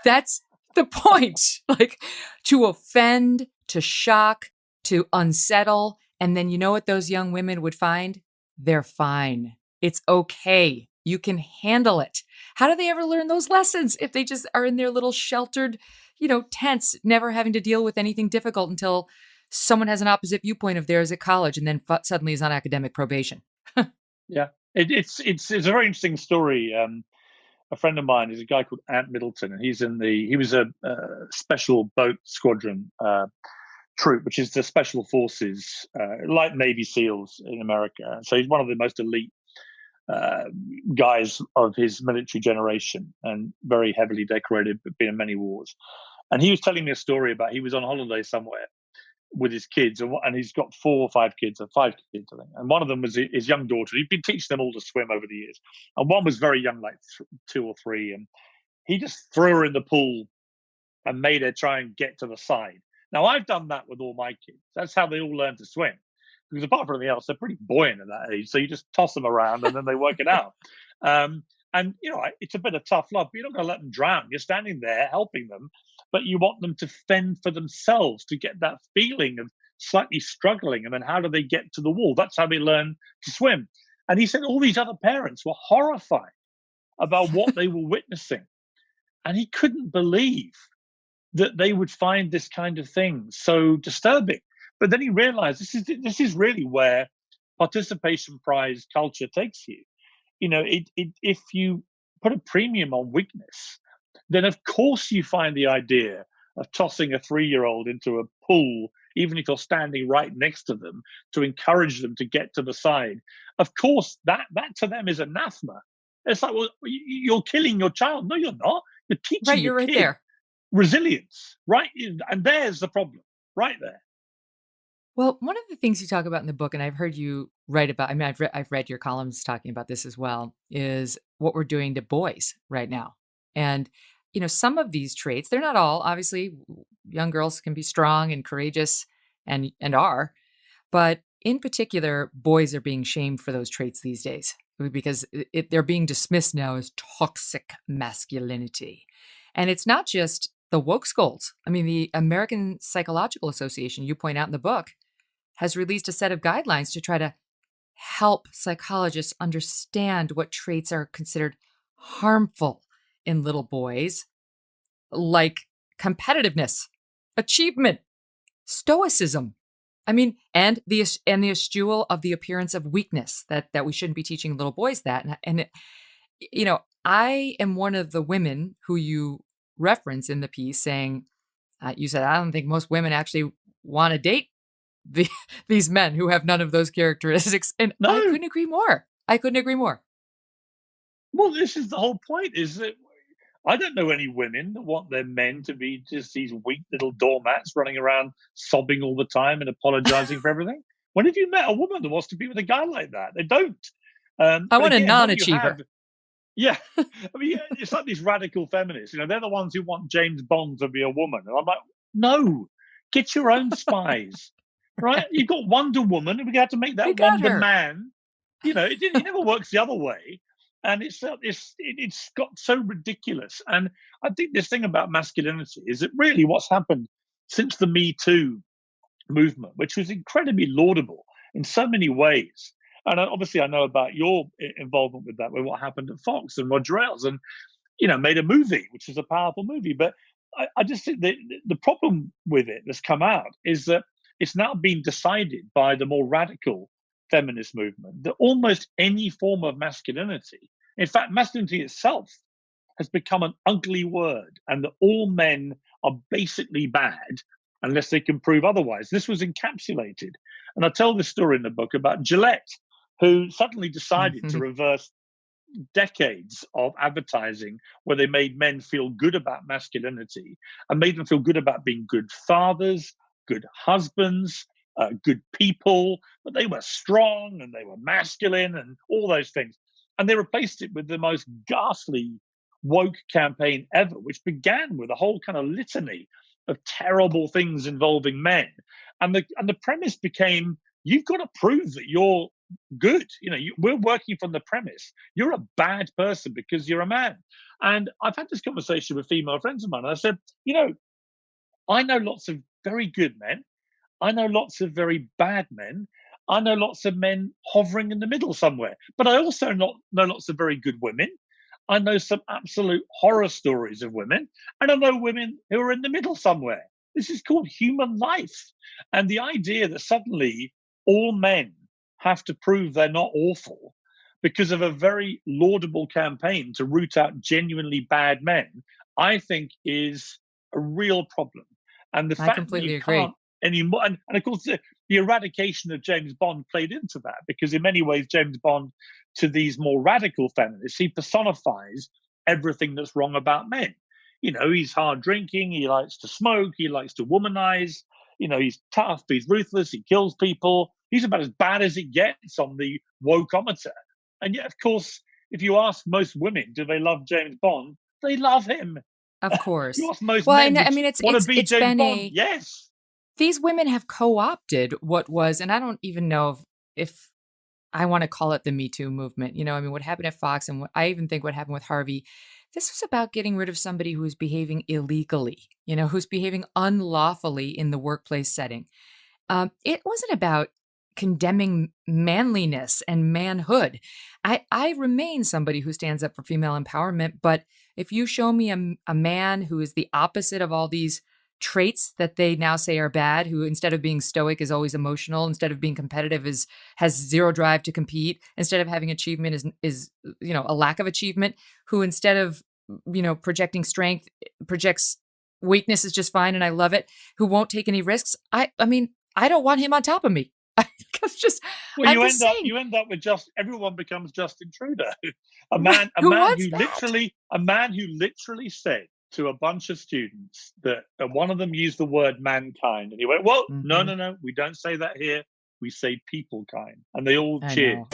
A: that's the point. Like, to offend, to shock, to unsettle. And then you know what those young women would find? They're fine. It's okay. You can handle it. How do they ever learn those lessons if they just are in their little sheltered, tents, never having to deal with anything difficult until someone has an opposite viewpoint of theirs at college and then suddenly is on academic probation?
B: Yeah, it's a very interesting story. A friend of mine is a guy called Ant Middleton, and he was a special boat squadron troop, which is the special forces, like Navy SEALs in America. So he's one of the most elite guys of his military generation, and very heavily decorated, but been in many wars. And he was telling me a story about he was on holiday somewhere with his kids, and he's got 4 or 5 kids, or 5 kids, I think. And one of them was his young daughter. He'd been teaching them all to swim over the years, and one was very young, like 2 or 3, and he just threw her in the pool and made her try and get to the side. Now, I've done that with all my kids. That's how they all learn to swim. Because apart from anything else, they're pretty buoyant at that age. So you just toss them around and then they work it out. And, it's a bit of tough love, but you're not going to let them drown. You're standing there helping them, but you want them to fend for themselves, to get that feeling of slightly struggling. And then how do they get to the wall? That's how they learn to swim. And he said all these other parents were horrified about what they were witnessing. And he couldn't believe that they would find this kind of thing so disturbing. But then he realized this is really where participation prize culture takes you. If you put a premium on weakness, then of course you find the idea of tossing a 3-year-old into a pool, even if you're standing right next to them, to encourage them to get to the side. Of course, that to them is anathema. It's like, well, you're killing your child. No, you're not. You're teaching
A: Right, you're right
B: kid
A: there.
B: resilience, right? And there's the problem, right there.
A: Well, one of the things you talk about in the book, and I've heard you write about, I mean, I've read your columns talking about this as well, is what we're doing to boys right now. And, some of these traits, they're not all, obviously, young girls can be strong and courageous and are, but in particular, boys are being shamed for those traits these days because they're being dismissed now as toxic masculinity. And it's not just the woke scolds. I mean, the American Psychological Association, you point out in the book, has released a set of guidelines to try to help psychologists understand what traits are considered harmful in little boys, like competitiveness, achievement, stoicism. I mean, and the eschewal of the appearance of weakness, that we shouldn't be teaching little boys that. I am one of the women who you reference in the piece saying, you said, I don't think most women actually want to date these men who have none of those characteristics. And
B: No.
A: I couldn't agree more.
B: Well, this is the whole point, is that I don't know any women that want their men to be just these weak little doormats running around sobbing all the time and apologizing for everything. When have you met a woman that wants to be with a guy like that? They don't.
A: I want a non-achiever.
B: Yeah. I mean, it's like these radical feminists. They're the ones who want James Bond to be a woman. And I'm like, no, get your own spies. Right? You've got Wonder Woman, and we have to make that Wonder Man. It never works the other way. And it's got so ridiculous. And I think this thing about masculinity is that really what's happened since the Me Too movement, which was incredibly laudable in so many ways. And obviously, I know about your involvement with that, with what happened at Fox and Roger Ailes, and made a movie, which is a powerful movie. But I just think the problem with it that's come out is that it's now been decided by the more radical feminist movement that almost any form of masculinity, in fact, masculinity itself, has become an ugly word, and that all men are basically bad unless they can prove otherwise. This was encapsulated. And I tell this story in the book about Gillette, who suddenly decided to reverse decades of advertising where they made men feel good about masculinity and made them feel good about being good fathers, good husbands, good people, but they were strong and they were masculine and all those things. And they replaced it with the most ghastly woke campaign ever, which began with a whole kind of litany of terrible things involving men. And the premise became, you've got to prove that you're good. We're working from the premise you're a bad person because you're a man. And I've had this conversation with female friends of mine. And I said, I know lots of very good men. I know lots of very bad men. I know lots of men hovering in the middle somewhere. But I also know lots of very good women. I know some absolute horror stories of women. And I know women who are in the middle somewhere. This is called human life. And the idea that suddenly all men have to prove they're not awful because of a very laudable campaign to root out genuinely bad men, I think is a real problem. And the
A: I
B: fact that you
A: completely agree.
B: can't anymore, and of course, the eradication of James Bond played into that, because in many ways, James Bond, to these more radical feminists, he personifies everything that's wrong about men. He's hard drinking, he likes to smoke, he likes to womanize, he's tough, he's ruthless, he kills people. He's about as bad as it gets on the wokeometer. And yet, of course, if you ask most women, do they love James Bond? They love him.
A: Of
B: You
A: course.
B: ask most
A: Well, I
B: men,
A: know,
B: would
A: I
B: you
A: mean, it's
B: want to
A: it's
B: be
A: it's
B: James
A: been
B: Bond?
A: a
B: Yes.
A: these women have co-opted what was, and I don't even know if I want to call it the Me Too movement. I mean, what happened at Fox, and I even think what happened with Harvey, this was about getting rid of somebody who's behaving illegally, who's behaving unlawfully in the workplace setting. It wasn't about condemning manliness and manhood. I remain somebody who stands up for female empowerment, but if you show me a man who is the opposite of all these traits that they now say are bad, who instead of being stoic is always emotional, instead of being competitive has zero drive to compete, instead of having achievement is a lack of achievement, who instead of projecting strength projects weakness is just fine and I love it, who won't take any risks. I mean, I don't want him on top of me. just,
B: Well,
A: I'm
B: you
A: just
B: end up
A: saying,
B: you end up with just everyone becomes Justin Trudeau, a
A: right,
B: man a
A: who
B: man
A: wants
B: who
A: that?
B: literally said to a bunch of students that one of them used the word mankind, and he went, "Well, no,
A: Hmm.
B: no, no, we don't say that here. We say people kind," and they all
A: I
B: cheered.
A: know.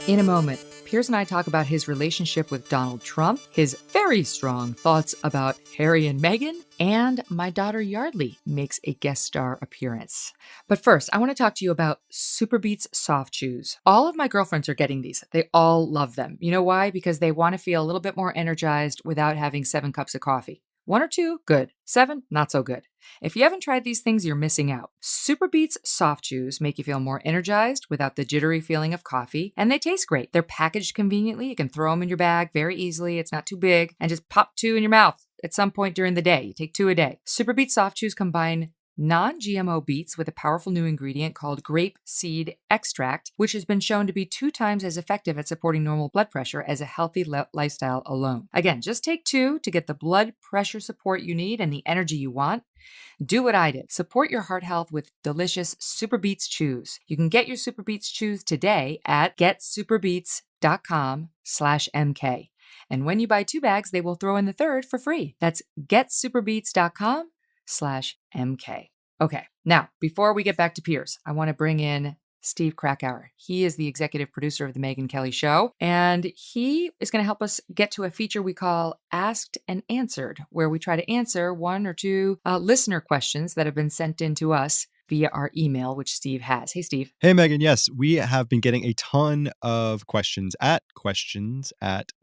A: In a moment, Piers and I talk about his relationship with Donald Trump, his very strong thoughts about Harry and Meghan, and my daughter Yardley makes a guest star appearance. But first, I want to talk to you about Superbeats soft chews. All of my girlfriends are getting these. They all love them. You know why? Because they want to feel a little bit more energized without having 7 cups of coffee. 1 or 2, good. 7, not so good. If you haven't tried these things, you're missing out. Superbeats soft chews make you feel more energized without the jittery feeling of coffee, and they taste great. They're packaged conveniently. You can throw them in your bag very easily. It's not too big, and just pop 2 in your mouth at some point during the day. You take 2 a day. Superbeats soft chews combine non-GMO beets with a powerful new ingredient called grape seed extract, which has been shown to be 2 times as effective at supporting normal blood pressure as a healthy lifestyle alone. Again, just take 2 to get the blood pressure support you need and the energy you want. Do what I did. Support your heart health with delicious Superbeats chews. You can get your Superbeats chews today at getsuperbeats.com/MK. And when you buy 2 bags, they will throw in the third for free. That's getsuperbeats.com/MK. Okay, now, before we get back to Piers, I want to bring in Steve Krakauer. He is the executive producer of The Megyn Kelly Show, and he is going to help us get to a feature we call Asked and Answered, where we try to answer 1 or 2 listener questions that have been sent in to us via our email, which Steve has. Hey, Steve.
C: Hey, Megyn. Yes, we have been getting a ton of questions at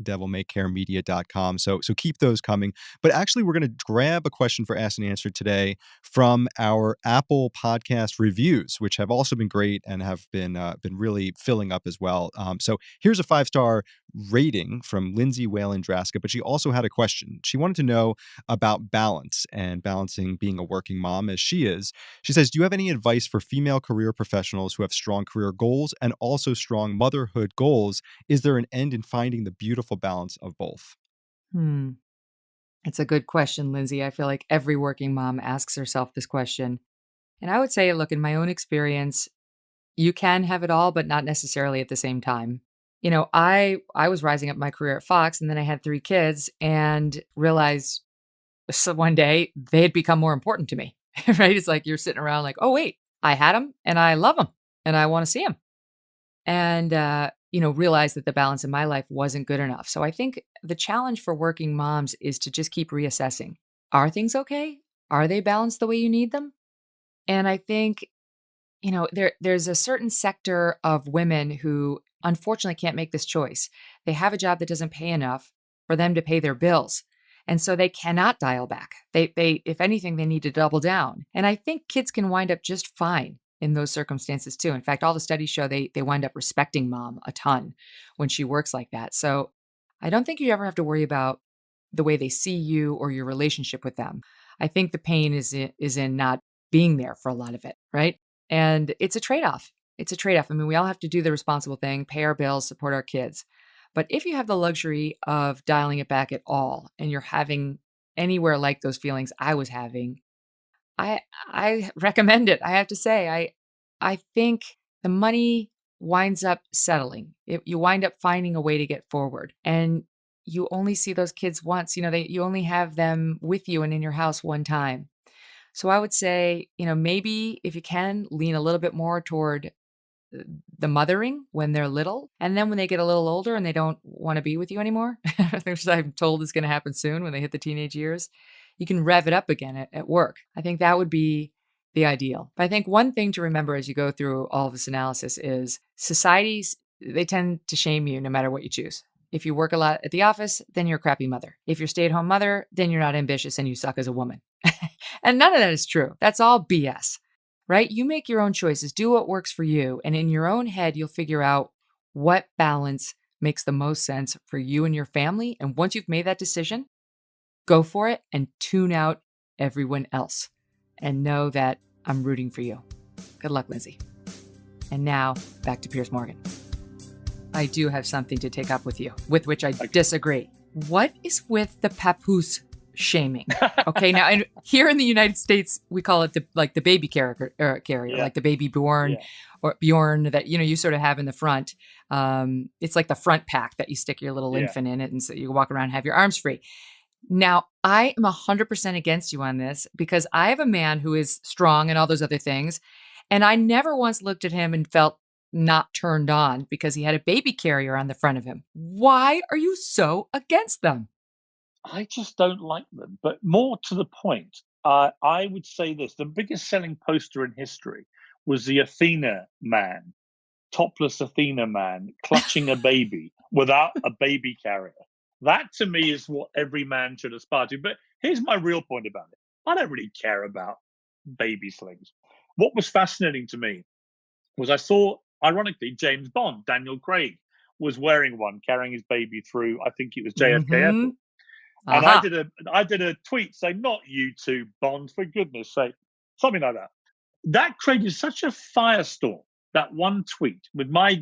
C: devilmaycaremedia.com. So keep those coming. But actually, we're going to grab a question for Ask and Answer today from our Apple podcast reviews, which have also been great and have been really filling up as well. So here's a 5-star rating from Lindsay Whalen Draska, but she also had a question. She wanted to know about balance and balancing being a working mom as she is. She says, do you have any advice for female career professionals who have strong career goals and also strong motherhood goals? Is there an end in finding the beautiful balance of both?
A: It's a good question, Lindsay. I feel like every working mom asks herself this question. And I would say, look, in my own experience, you can have it all, but not necessarily at the same time. I was rising up my career at Fox, and then I had 3 kids and realized So one day they had become more important to me, right? It's like you're sitting around like, oh, wait, I had them and I love them and I want to see them. And, realize that the balance in my life wasn't good enough. So I think the challenge for working moms is to just keep reassessing. Are things okay? Are they balanced the way you need them? And I think, there's a certain sector of women who unfortunately can't make this choice. They have a job that doesn't pay enough for them to pay their bills. And so they cannot dial back. They if anything, they need to double down. And I think kids can wind up just fine in those circumstances too. In fact, all the studies show they wind up respecting mom a ton when she works like that. So I don't think you ever have to worry about the way they see you or your relationship with them. I think the pain is in not being there for a lot of it, right? And it's a trade-off. It's a trade-off. I mean, we all have to do the responsible thing, pay our bills, support our kids. But if you have the luxury of dialing it back at all and you're having anywhere like those feelings I was having, I recommend it. I have to say, I think the money winds up settling. You wind up finding a way to get forward, and you only see those kids once. You only have them with you and in your house one time. So I would say, maybe if you can lean a little bit more toward the mothering when they're little. And then when they get a little older and they don't want to be with you anymore, which I'm told is going to happen soon when they hit the teenage years, you can rev it up again at work. I think that would be the ideal. But I think one thing to remember as you go through all of this analysis is societies, they tend to shame you no matter what you choose. If you work a lot at the office, then you're a crappy mother. If you're a stay-at-home mother, then you're not ambitious and you suck as a woman. And none of that is true. That's all BS. Right? You make your own choices, do what works for you. And in your own head, you'll figure out what balance makes the most sense for you and your family. And once you've made that decision, go for it and tune out everyone else and know that I'm rooting for you. Good luck, Lindsay. And now back to Piers Morgan. I do have something to take up with you, with which I disagree. What is with the papoose shaming? Okay, now and here in the United States, we call it the baby carrier, like the baby born or Bjorn that you sort of have in the front. It's like the front pack that you stick your little infant in it, and so you walk around and have your arms free. Now, I am 100% against you on this because I have a man who is strong and all those other things, and I never once looked at him and felt not turned on because he had a baby carrier on the front of him. Why are you so against them?
B: I just don't like them. But more to the point, I would say this: the biggest selling poster in history was the Athena man, topless Athena man, clutching a baby without a baby carrier. That to me is what every man should aspire to. But here's my real point about it: I don't really care about baby slings. What was fascinating to me was I saw, ironically, James Bond, Daniel Craig, was wearing one, carrying his baby through, I think it was JFK Airport. And I did a tweet saying, "Not you two, Bond, for goodness sake," something like that. That created such a firestorm. That one tweet, with my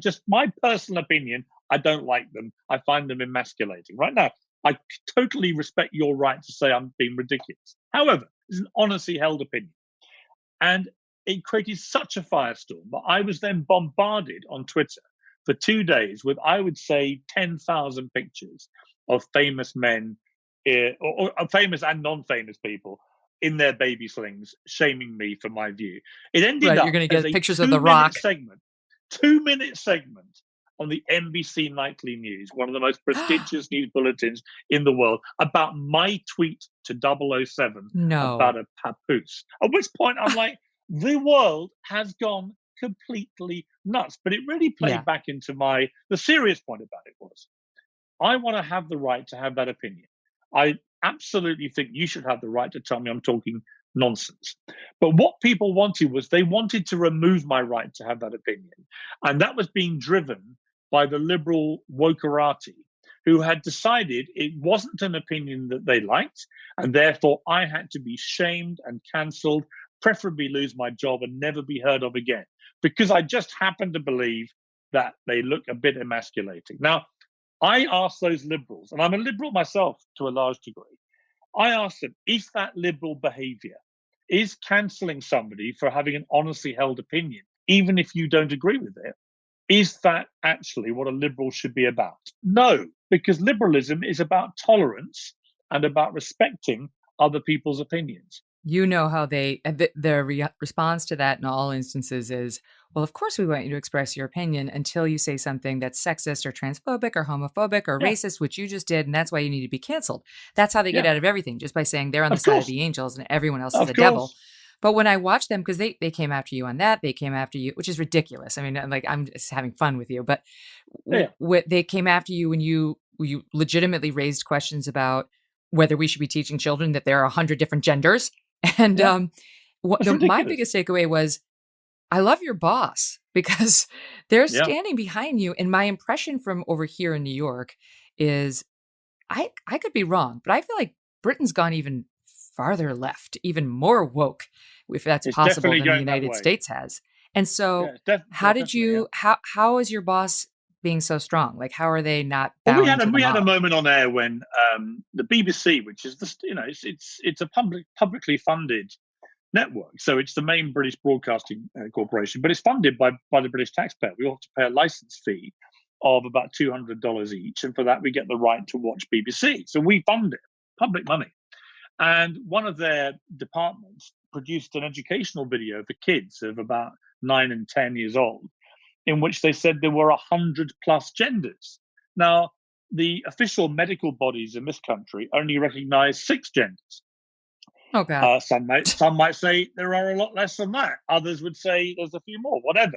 B: personal opinion, I don't like them. I find them emasculating. Right now, I totally respect your right to say I'm being ridiculous. However, it's an honestly held opinion, and it created such a firestorm that I was then bombarded on Twitter for 2 days with, I would say, 10,000 pictures of famous men, or famous and non-famous people in their baby slings, shaming me for my view. It ended up
A: you're going to
B: as
A: get
B: a
A: pictures of The Rock.
B: 2-minute segment on the NBC Nightly News, one of the most prestigious news bulletins in the world, about my tweet to 007 about a papoose. At which point I'm like, the world has gone completely nuts. But it really played back into the serious point about it was, I want to have the right to have that opinion. I absolutely think you should have the right to tell me I'm talking nonsense. But what people wanted was, they wanted to remove my right to have that opinion. And that was being driven by the liberal wokerati, who had decided it wasn't an opinion that they liked, and therefore I had to be shamed and cancelled, preferably lose my job and never be heard of again, because I just happen to believe that they look a bit emasculating. Now, I asked those liberals, and I'm a liberal myself to a large degree, I asked them, is that liberal behavior? Is cancelling somebody for having an honestly held opinion, even if you don't agree with it, is that actually what a liberal should be about? No, because liberalism is about tolerance and about respecting other people's opinions.
A: You know how their response to that in all instances is, well, of course we want you to express your opinion until you say something that's sexist or transphobic or homophobic or
B: Yeah,
A: racist, which you just did, and that's why you need to be canceled. That's how they get
B: yeah,
A: out of everything, just by saying they're on the
B: of
A: side of
B: course,
A: the angels and everyone else is
B: of
A: the devil.
B: course.
A: But when I watch them, because they came after you on that, they came after you, which is ridiculous. I mean, like I'm just having fun with you, but
B: Yeah,
A: they came after you when you legitimately raised questions about whether we should be teaching children that there are 100 different genders. And
B: yeah, that's
A: my
B: ridiculous.
A: biggest takeaway was, I love your boss because they're
B: Yeah,
A: standing behind you. And my impression from over here in New York is, I could be wrong, but I feel like Britain's gone even farther left, even more woke, if that's
B: it's
A: possible,
B: definitely
A: than the
B: going that
A: United
B: way.
A: States has. And
B: Yeah,
A: so,
B: yeah, definitely. Yeah.
A: how is your boss being so strong? Like, how are they not
B: Well,
A: bowing to the
B: we had a
A: mob?
B: moment on air when the BBC, which is the it's a publicly funded network, so it's the main British broadcasting corporation, but it's funded by the British taxpayer. We all have to pay a license fee of about $200 each, and for that we get the right to watch BBC. So we fund it, public money. And one of their departments produced an educational video for kids of about 9 and 10 years old, in which they said there were 100 plus genders. Now, the official medical bodies in this country only recognize 6 genders.
A: Oh God.
B: Some might say there are a lot less than that. Others would say there's a few more. Whatever.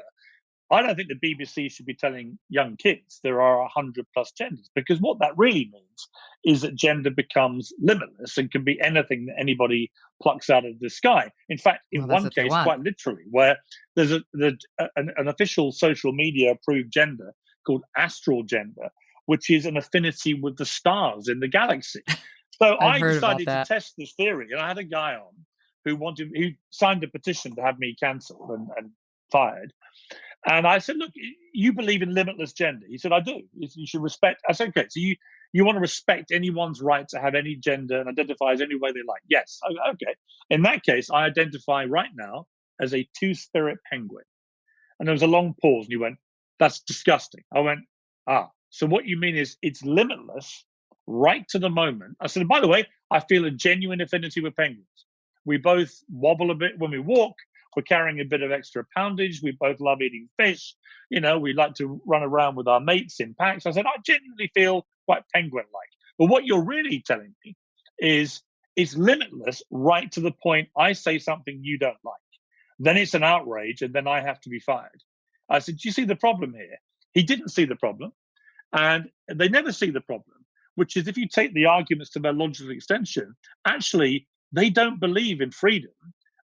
B: I don't think the BBC should be telling young kids there are 100 plus genders, because what that really means is that gender becomes limitless and can be anything that anybody plucks out of the sky. In fact,
A: Well,
B: in
A: that's
B: one
A: what they
B: case,
A: want.
B: quite literally, where there's an official social media approved gender called astral gender, which is an affinity with the stars in the galaxy. So
A: I've
B: I
A: heard about
B: decided to
A: that.
B: test this theory, and I had a guy on who signed a petition to have me cancelled and fired. And I said, look, you believe in limitless gender. He said, I do. You should respect. I said, okay, so you want to respect anyone's right to have any gender and identify as any way they like. Yes. Okay. In that case, I identify right now as a two-spirit penguin. And there was a long pause, and he went, that's disgusting. I went, so what you mean is it's limitless right to the moment. I said, by the way, I feel a genuine affinity with penguins. We both wobble a bit when we walk. We're carrying a bit of extra poundage. We both love eating fish. We like to run around with our mates in packs. I said, I genuinely feel quite penguin like. But what you're really telling me is it's limitless right to the point I say something you don't like. Then it's an outrage, and then I have to be fired. I said, do you see the problem here? He didn't see the problem. And they never see the problem, which is if you take the arguments to their logical extension, actually, they don't believe in freedom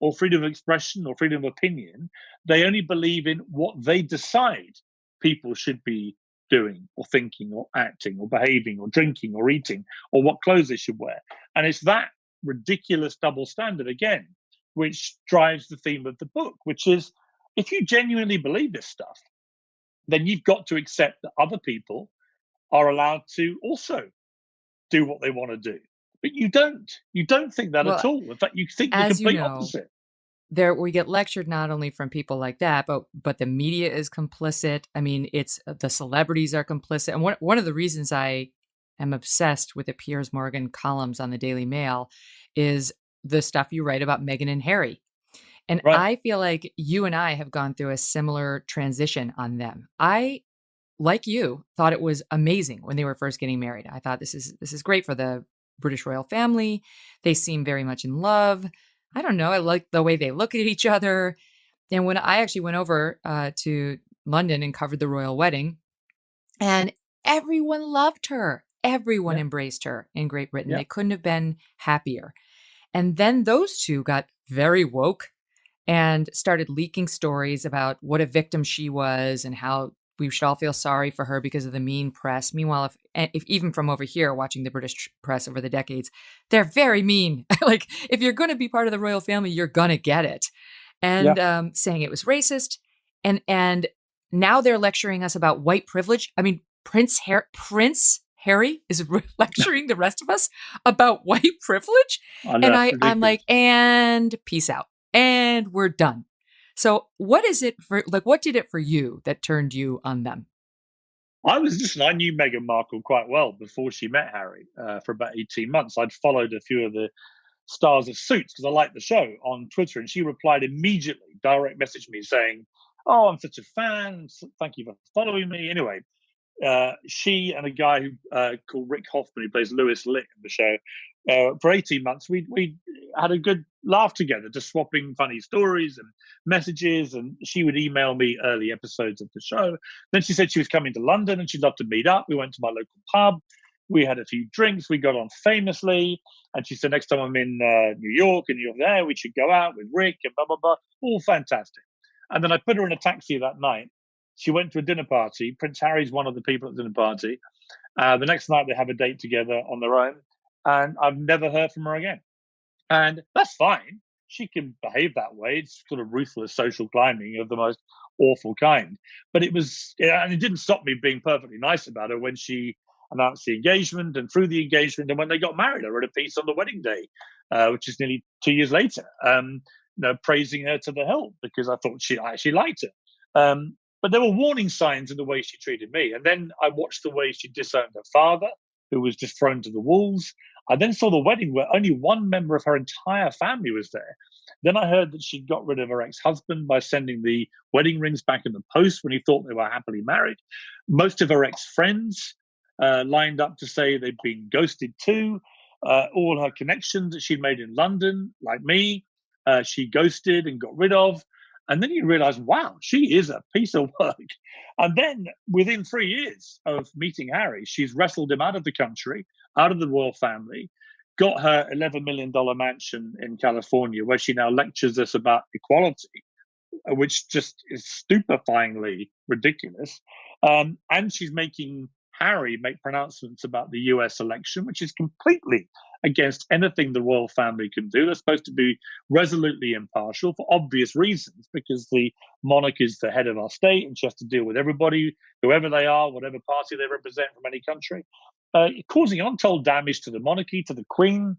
B: or freedom of expression or freedom of opinion. They only believe in what they decide people should be doing or thinking or acting or behaving or drinking or eating or what clothes they should wear. And it's that ridiculous double standard again, which drives the theme of the book, which is if you genuinely believe this stuff, then you've got to accept that other people are allowed to also do what they want to do. But you don't. You don't think that at
A: Well,
B: all. In fact, you think the
A: as you
B: complete
A: know,
B: opposite.
A: we get lectured not only from people like that, but the media is complicit. I mean, it's the celebrities are complicit. And one of the reasons I am obsessed with the Piers Morgan columns on the Daily Mail is the stuff you write about Meghan and Harry. And
B: Right.
A: I feel like you and I have gone through a similar transition on them. I, like you, thought it was amazing when they were first getting married. I thought this is great for the British royal family. They seem very much in love. I don't know. I like the way they look at each other. And when I actually went over to London and covered the royal wedding, and everyone loved her. Everyone
B: Yeah.
A: embraced her in Great Britain.
B: Yeah.
A: They couldn't have been happier. And then those two got very woke and started leaking stories about what a victim she was and how we should all feel sorry for her because of the mean press. Meanwhile, if even from over here, watching the British press over the decades, they're very mean. Like, if you're going to be part of the royal family, you're going to get it.
B: Yeah.
A: And saying it was racist. And now they're lecturing us about white privilege. I mean, Prince Harry is lecturing the rest of us about white privilege.
B: I know.
A: And
B: It's
A: I'm
B: ridiculous.
A: like, and peace out. And we're done. So what is it for, like, what did it for you that turned you on them?
B: I knew Meghan Markle quite well before she met Harry for about 18 months. I'd followed a few of the stars of Suits because I liked the show on Twitter, and she replied immediately, direct messaged me saying, "Oh, I'm such a fan. Thank you for following me." Anyway, she and a guy who called Rick Hoffman, who plays Lewis Litt in the show, for 18 months, we had a good laugh together, just swapping funny stories and messages. And she would email me early episodes of the show. Then she said she was coming to London and she'd love to meet up. We went to my local pub. We had a few drinks. We got on famously. And she said, next time I'm in New York and you're there, we should go out with Rick and blah, blah, blah. All fantastic. And then I put her in a taxi that night. She went to a dinner party. Prince Harry's one of the people at the dinner party. The next night, they have a date together on their own. And I've never heard from her again. And that's fine. She can behave that way. It's sort of ruthless social climbing of the most awful kind. But it was, and it didn't stop me being perfectly nice about her when she announced the engagement and through the engagement. And when they got married, I wrote a piece on the wedding day, which is nearly 2 years later, praising her to the hilt because I thought I actually liked her. But there were warning signs in the way she treated me. And then I watched the way she disowned her father, who was just thrown to the wolves. I then saw the wedding where only one member of her entire family was there. Then I heard that she got rid of her ex-husband by sending the wedding rings back in the post when he thought they were happily married. Most of her ex-friends lined up to say they'd been ghosted too. All her connections that she'd made in London, like me, she ghosted and got rid of. And then you realize, wow, she is a piece of work. And then within 3 years of meeting Harry, she's wrestled him out of the country, out of the royal family, got her $11 million mansion in California, where she now lectures us about equality, which just is stupefyingly ridiculous. And she's making Harry make pronouncements about the US election, which is completely against anything the royal family can do. They're supposed to be resolutely impartial for obvious reasons, because the monarch is the head of our state and she has to deal with everybody, whoever they are, whatever party they represent from any country, causing untold damage to the monarchy, to the Queen,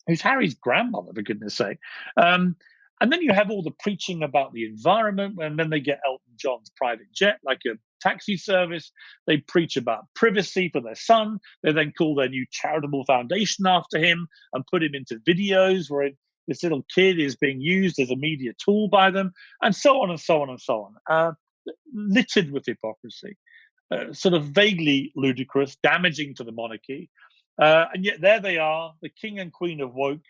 B: who's Harry's grandmother, for goodness sake. And then you have all the preaching about the environment, and then they get Elton John's private jet, like a taxi service. They preach about privacy for their son. They then call their new charitable foundation after him and put him into videos where this little kid is being used as a media tool by them, and so on and so on and so on. Littered with hypocrisy, sort of vaguely ludicrous, damaging to the monarchy. And yet there they are, the king and queen of woke,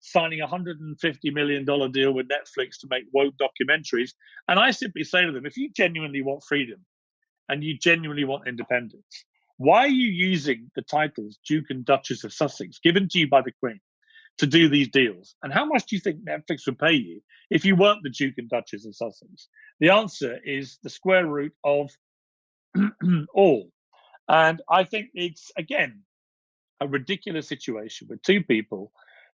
B: signing a $150 million deal with Netflix to make woke documentaries. And I simply say to them, if you genuinely want freedom and you genuinely want independence, why are you using the titles Duke and Duchess of Sussex given to you by the Queen to do these deals? And how much do you think Netflix would pay you if you weren't the Duke and Duchess of Sussex? The answer is the square root of all. And I think it's, again, a ridiculous situation with two people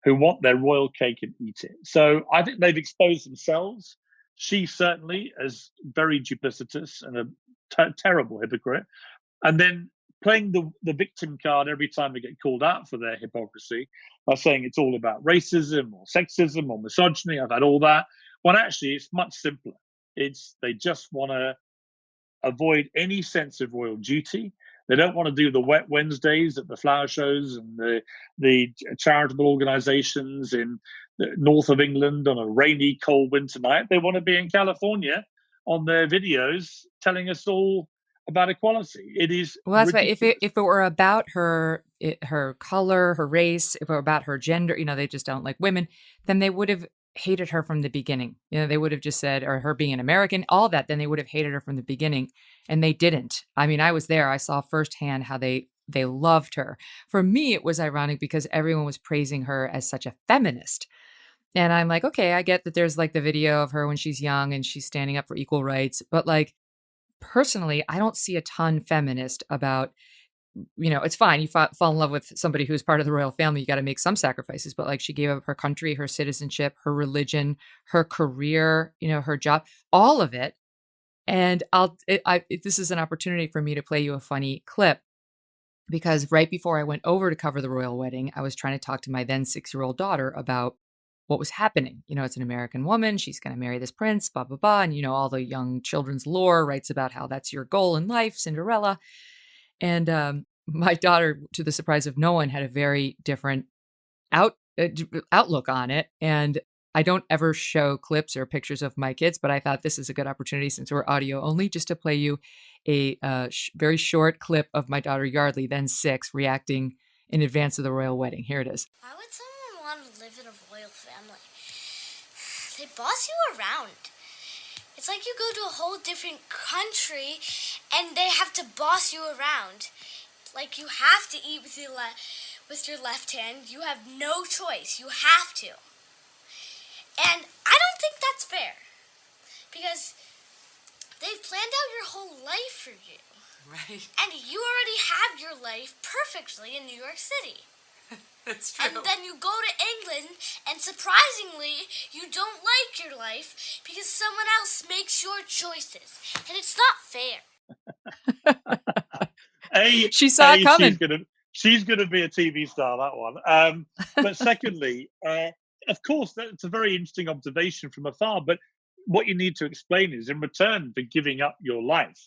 B: who want their royal cake and eat it. So I think they've exposed themselves. She certainly as very duplicitous and a terrible hypocrite. And then playing the victim card every time they get called out for their hypocrisy by saying it's all about racism or sexism or misogyny. I've had all that. When actually it's much simpler. They just want to avoid any sense of royal duty. They don't want to do the wet Wednesdays at the flower shows and the charitable organizations in the north of England on a rainy, cold winter night. They want to be in California on their videos telling us all about equality. It is
A: Well, that's right.
B: ridiculous.
A: If it were about her color, her race, if it were about her gender, they just don't like women, then they would have hated her from the beginning. They would have just said, or her being an American, all that, then they would have hated her from the beginning. And they didn't. I mean, I was there. I saw firsthand how they loved her. For me, it was ironic because everyone was praising her as such a feminist. And I'm like, okay, I get that there's like the video of her when she's young and she's standing up for equal rights. But like, personally, I don't see a ton feminist about, it's fine. You fall in love with somebody who's part of the royal family. You got to make some sacrifices. But like, she gave up her country, her citizenship, her religion, her career, her job, all of it. And this is an opportunity for me to play you a funny clip, because right before I went over to cover the royal wedding, I was trying to talk to my then 6-year-old daughter about what was happening. It's an American woman. She's going to marry this prince, blah, blah, blah. And, all the young children's lore writes about how that's your goal in life, Cinderella. And my daughter, to the surprise of no one, had a very different outlook on it. And I don't ever show clips or pictures of my kids, but I thought this is a good opportunity since we're audio only, just to play you a very short clip of my daughter Yardley, then 6, reacting in advance of the royal wedding. Here it is.
D: Why would someone want to live in a royal family? They boss you around. It's like you go to a whole different country and they have to boss you around. Like you have to eat with your left hand. You have no choice. You have to. And I don't think that's fair. Because they've planned out your whole life for you.
A: Right.
D: And you already have your life perfectly in New York City.
A: That's true.
D: And then you go to England, and surprisingly, you don't like your life because someone else makes your choices. And it's not fair.
A: She saw it coming.
B: She's gonna be a TV star, that one. But secondly, of course, that's a very interesting observation from afar. But what you need to explain is, in return for giving up your life,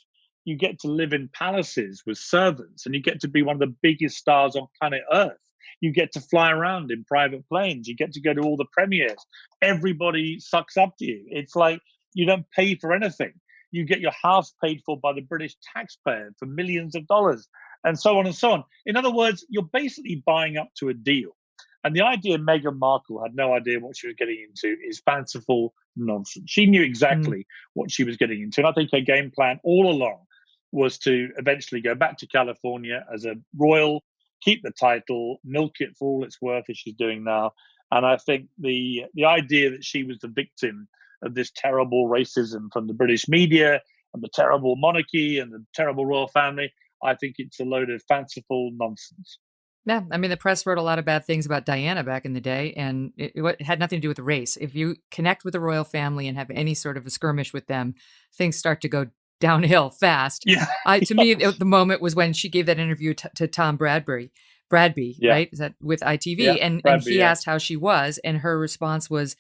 B: you get to live in palaces with servants, and you get to be one of the biggest stars on planet Earth. You get to fly around in private planes. You get to go to all the premieres. Everybody sucks up to you. It's like you don't pay for anything. You get your house paid for by the British taxpayer for millions of dollars, and so on and so on. In other words, you're basically buying up to a deal. And the idea Meghan Markle had no idea what she was getting into is fanciful nonsense. She knew exactly what she was getting into. And I think her game plan all along was to eventually go back to California as a royal, keep the title, milk it for all it's worth, as she's doing now. And I think the idea that she was the victim of this terrible racism from the British media and the terrible monarchy and the terrible royal family, I think it's a load of fanciful nonsense.
A: Yeah, I mean, the press wrote a lot of bad things about Diana back in the day, and it had nothing to do with race. If you connect with the royal family and have any sort of a skirmish with them, things start to go downhill fast.
B: Yeah.
A: To me, the moment was when she gave that interview to Tom Bradby, right? Is that with ITV?
B: Yeah,
A: and he asked how she was, and her response was,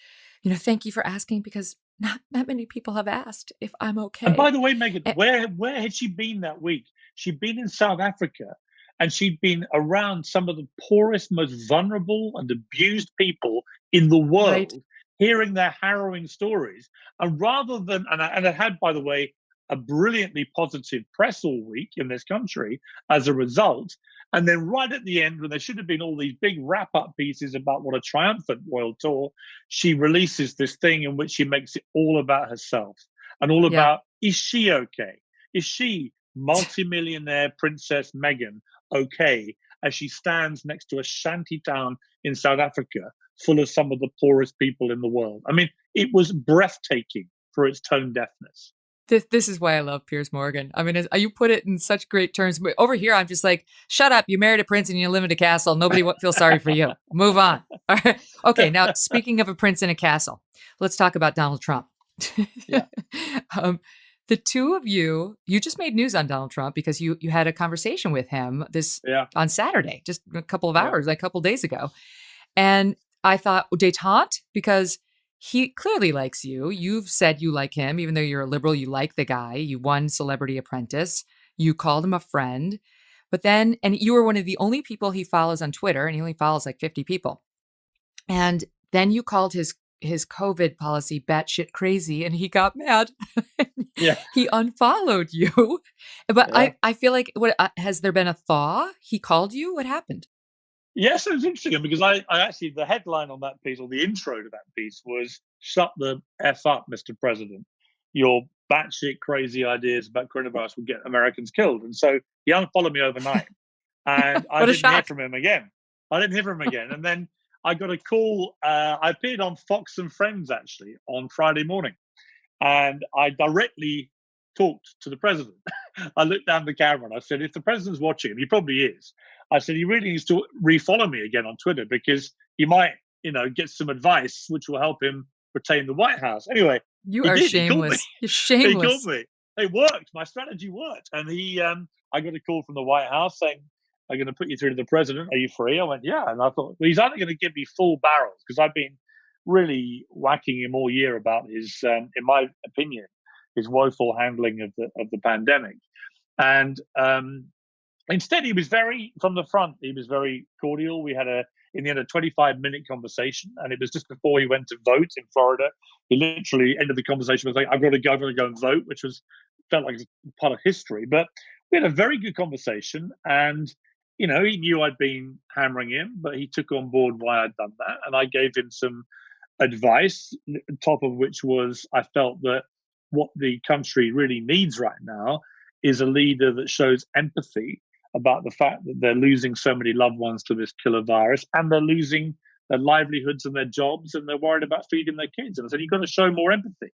A: thank you for asking, because not that many people have asked if I'm okay.
B: And by the way, Megyn, where had she been that week? She'd been in South Africa, and she'd been around some of the poorest, most vulnerable and abused people in the world,
A: right,
B: hearing their harrowing stories. And rather than, and it had, by the way, a brilliantly positive press all week in this country as a result. And then right at the end, when there should have been all these big wrap-up pieces about what a triumphant royal tour, she releases this thing in which she makes it all about herself and all about, is she okay? Is she, multimillionaire Princess Megyn, okay, as she stands next to a shanty town in South Africa full of some of the poorest people in the world? I mean, it was breathtaking for its tone deafness.
A: This is why I love Piers Morgan. I mean, you put it in such great terms. But over here, I'm just like, shut up. You married a prince and you live in a castle. Nobody feels sorry for you. Move on. All right. Okay. Now, speaking of a prince in a castle, let's talk about Donald Trump.
B: Yeah.
A: The two of you just made news on Donald Trump because you had a conversation with him on Saturday, just a couple of hours, like a couple of days ago. And I thought, détente, because he clearly likes you. You've said you like him, even though you're a liberal, you like the guy. You won Celebrity Apprentice. You called him a friend. But then, and you were one of the only people he follows on Twitter, and he only follows like 50 people. And then you called his COVID policy batshit crazy, and he got mad.
B: Yeah.
A: He unfollowed you. But yeah. I feel like, has there been a thaw? He called you? What happened?
B: Yes, it was interesting because I actually, the headline on that piece, or the intro to that piece, was "Shut the F up, Mr. President. Your batshit crazy ideas about coronavirus will get Americans killed." And so he unfollowed me overnight. And I didn't hear from him again. And then I got a call. I appeared on Fox and Friends, actually, on Friday morning. And I directly talked to the president. I looked down the camera and I said, if the president's watching, and he probably is, I said, he really needs to refollow me again on Twitter because he might, get some advice which will help him retain the White House. Anyway,
A: you are shameless. You're shameless.
B: He called me. It worked. My strategy worked. And I got a call from the White House saying, I'm going to put you through to the president. Are you free? I went, yeah. And I thought, well, he's either going to give me full barrels because I've been really whacking him all year about his, in my opinion, his woeful handling of the pandemic. And instead, he was from the front, he was very cordial. We had a in the end, a 25-minute conversation. And it was just before he went to vote in Florida. He literally ended the conversation with saying, I've got to go and vote, which felt like part of history. But we had a very good conversation. And, he knew I'd been hammering him, but he took on board why I'd done that. And I gave him some advice, top of which was I felt that what the country really needs right now is a leader that shows empathy about the fact that they're losing so many loved ones to this killer virus, and they're losing their livelihoods and their jobs, and they're worried about feeding their kids. And I said, you've got to show more empathy.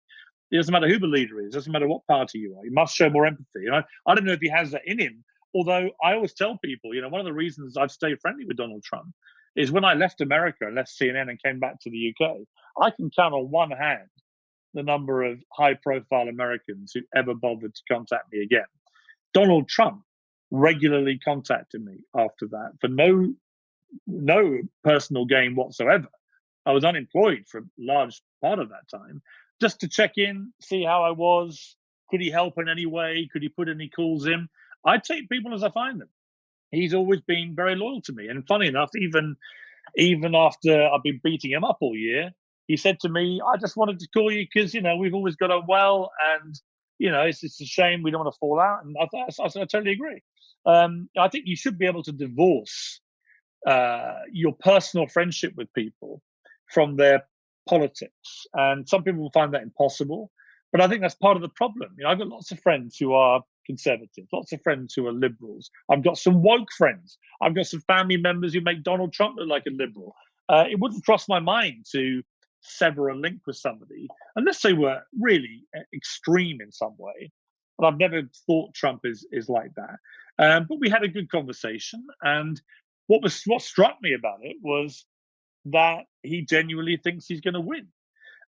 B: It doesn't matter who the leader is. It doesn't matter what party you are. You must show more empathy. And I don't know if he has that in him, although I always tell people, one of the reasons I've stayed friendly with Donald Trump is when I left America and left CNN and came back to the UK, I can count on one hand the number of high-profile Americans who ever bothered to contact me again. Donald Trump regularly contacted me after that for no personal gain whatsoever. I was unemployed for a large part of that time, just to check in, see how I was. Could he help in any way? Could he put any calls in? I take people as I find them. He's always been very loyal to me. And funny enough, even after I've been beating him up all year, he said to me, I just wanted to call you because, we've always got on well, and, it's a shame we don't want to fall out. And I totally agree. I think you should be able to divorce your personal friendship with people from their politics. And some people will find that impossible. But I think that's part of the problem. I've got lots of friends who are conservatives, lots of friends who are liberals. I've got some woke friends. I've got some family members who make Donald Trump look like a liberal. It wouldn't cross my mind to sever a link with somebody unless they were really extreme in some way. And I've never thought Trump is like that. But we had a good conversation. And what struck me about it was that he genuinely thinks he's going to win.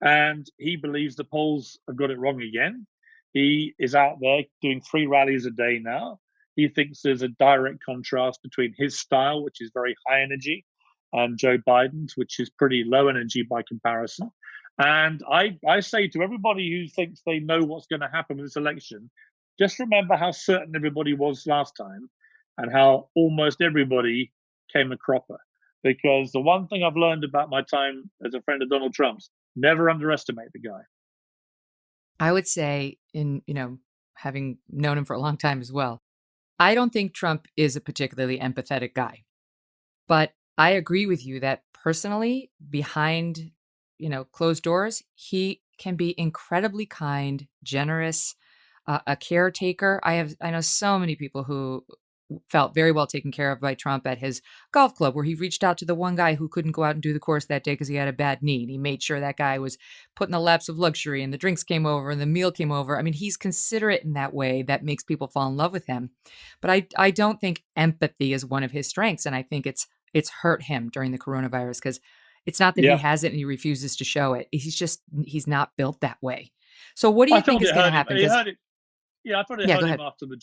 B: And he believes the polls have got it wrong again. He is out there doing 3 rallies a day now. He thinks there's a direct contrast between his style, which is very high energy, and Joe Biden's, which is pretty low energy by comparison. And I say to everybody who thinks they know what's going to happen with this election, just remember how certain everybody was last time and how almost everybody came a cropper. Because the one thing I've learned about my time as a friend of Donald Trump's, never underestimate the guy.
A: I would say, having known him for a long time as well, I don't think Trump is a particularly empathetic guy. But I agree with you that personally, behind, closed doors, he can be incredibly kind, generous, a caretaker. I know so many people who felt very well taken care of by Trump at his golf club, where he reached out to the one guy who couldn't go out and do the course that day because he had a bad knee. And he made sure that guy was put in the laps of luxury, and the drinks came over and the meal came over. I mean, he's considerate in that way that makes people fall in love with him. But I don't think empathy is one of his strengths. And I think it's hurt him during the coronavirus, because it's not that he has it and he refuses to show it. He's not built that way. So what do you think is going to happen?
B: I thought it hurt him after the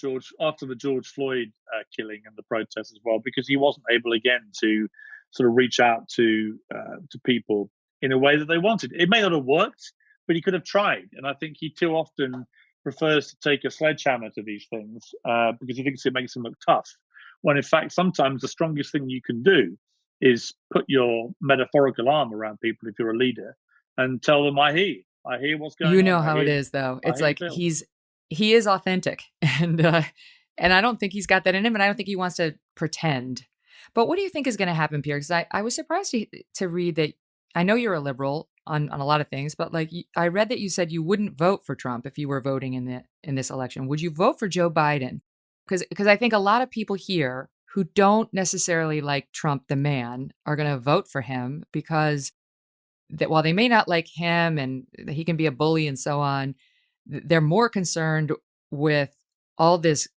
B: George Floyd killing and the protests as well, because he wasn't able again to sort of reach out to people in a way that they wanted. It may not have worked, but he could have tried. And I think he too often prefers to take a sledgehammer to these things because he thinks it makes him look tough. When in fact, sometimes the strongest thing you can do is put your metaphorical arm around people if you're a leader and tell them, I hear what's going on.
A: You know how it is, though. It's like he is authentic, and I don't think he's got that in him, and I don't think he wants to pretend. But what do you think is going to happen, Piers? Because I was surprised to read that. I know you're a liberal on a lot of things, but I read that you said you wouldn't vote for Trump if you were voting in this election. Would you vote for Joe Biden? Because I think a lot of people here who don't necessarily like Trump the man are going to vote for him, because that while they may not like him and he can be a bully and so on, they're more concerned with all this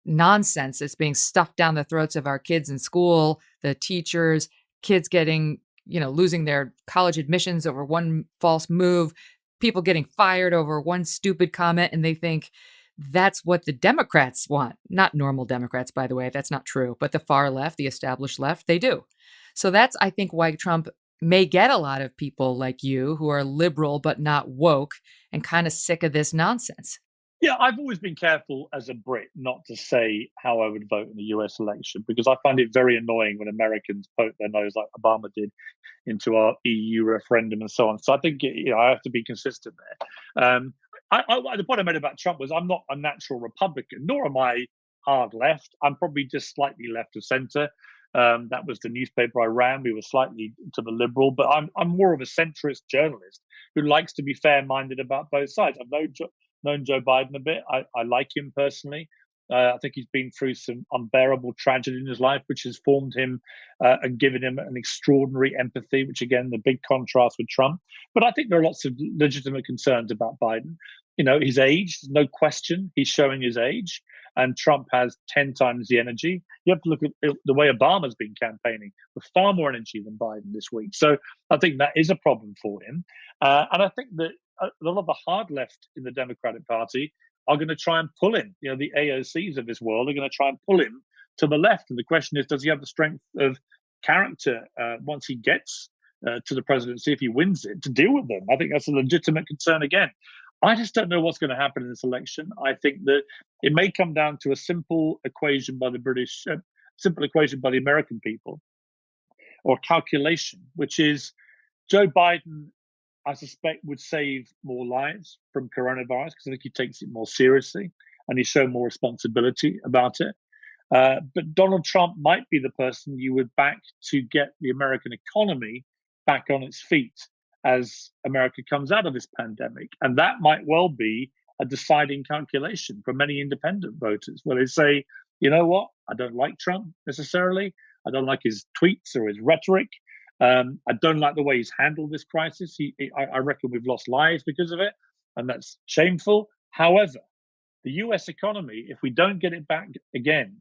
A: nonsense that's being stuffed down the throats of our kids in school, the teachers, kids getting, losing their college admissions over one false move, people getting fired over one stupid comment. And they think that's what the Democrats want. Not normal Democrats, by the way. That's not true. But the far left, the established left, they do. So that's, I think, why Trump may get a lot of people like you who are liberal but not woke and kind of sick of this nonsense.
B: Yeah, I've always been careful as a Brit not to say how I would vote in the US election because I find it very annoying when Americans poke their nose like Obama did into our EU referendum and so on. So I think I have to be consistent there. The point I made about Trump was I'm not a natural Republican, nor am I hard left. I'm probably just slightly left of centre. That was the newspaper I ran. We were slightly to the liberal, but I'm more of a centrist journalist who likes to be fair-minded about both sides. I've known Joe Biden a bit. I like him personally. I think he's been through some unbearable tragedy in his life, which has formed him and given him an extraordinary empathy, which, again, the big contrast with Trump. But I think there are lots of legitimate concerns about Biden. His age, no question, he's showing his age, and Trump has 10 times the energy. You have to look at the way Obama's been campaigning with far more energy than Biden this week. So I think that is a problem for him. And I think that a lot of the hard left in the Democratic Party are going to try and pull him. The AOCs of this world are going to try and pull him to the left. And the question is, does he have the strength of character once he gets to the presidency, if he wins it, to deal with them? I think that's a legitimate concern again. I just don't know what's going to happen in this election. I think that it may come down to a simple equation by the American people, or calculation, which is Joe Biden, I suspect, would save more lives from coronavirus because I think he takes it more seriously and he's shown more responsibility about it. But Donald Trump might be the person you would back to get the American economy back on its feet as America comes out of this pandemic. And that might well be a deciding calculation for many independent voters, where they say, you know what, I don't like Trump necessarily. I don't like his tweets or his rhetoric. I don't like the way he's handled this crisis. I reckon we've lost lives because of it, and that's shameful. However, the US economy, if we don't get it back again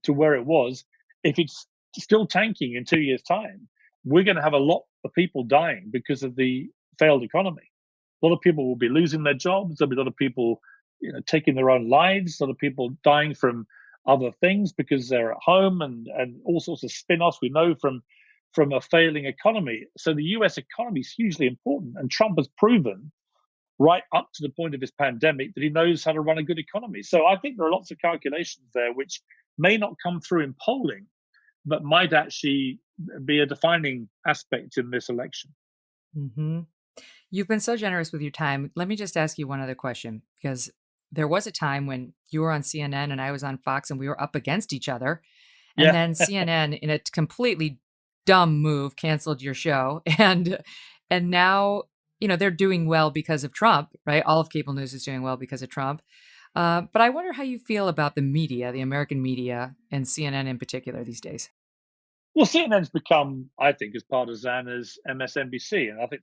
B: to where it was, if it's still tanking in 2 years' time, we're going to have a lot of people dying because of the failed economy. A lot of people will be losing their jobs. There'll be a lot of people taking their own lives, a lot of people dying from other things because they're at home, and all sorts of spin-offs we know from a failing economy. So the US economy is hugely important, and Trump has proven right up to the point of his pandemic that he knows how to run a good economy. So I think there are lots of calculations there which may not come through in polling, but might actually be a defining aspect in this election.
A: Mm-hmm. You've been so generous with your time. Let me just ask you one other question, because there was a time when you were on CNN and I was on Fox and we were up against each other. And then CNN, in a completely dumb move, canceled your show. And now, they're doing well because of Trump, right? All of cable news is doing well because of Trump. But I wonder how you feel about the media, the American media, and CNN in particular these days.
B: Well, CNN's become, I think, as partisan as MSNBC, and I think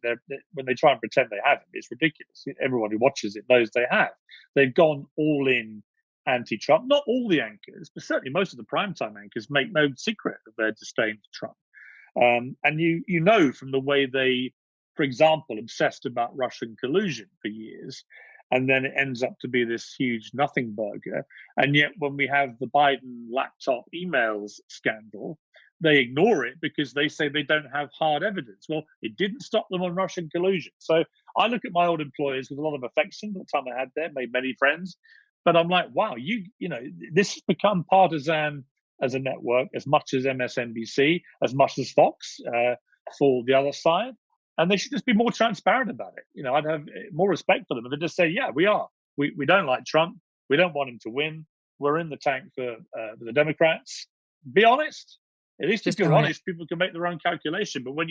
B: when they try and pretend they haven't, it's ridiculous. Everyone who watches it knows they have. They've gone all in anti-Trump. Not all the anchors, but certainly most of the primetime anchors make no secret of their disdain for Trump. And you know from the way they, for example, obsessed about Russian collusion for years, and then it ends up to be this huge nothing burger. And yet when we have the Biden laptop emails scandal, they ignore it because they say they don't have hard evidence. Well, it didn't stop them on Russian collusion. So I look at my old employers with a lot of affection. The time I had there, made many friends. But I'm like, wow, this has become partisan as a network as much as MSNBC, as much as Fox for the other side. And they should just be more transparent about it. I'd have more respect for them. And they just say, yeah, we are. We don't like Trump. We don't want him to win. We're in the tank for the Democrats. Be honest. At least if you're honest, people can make their own calculation. But when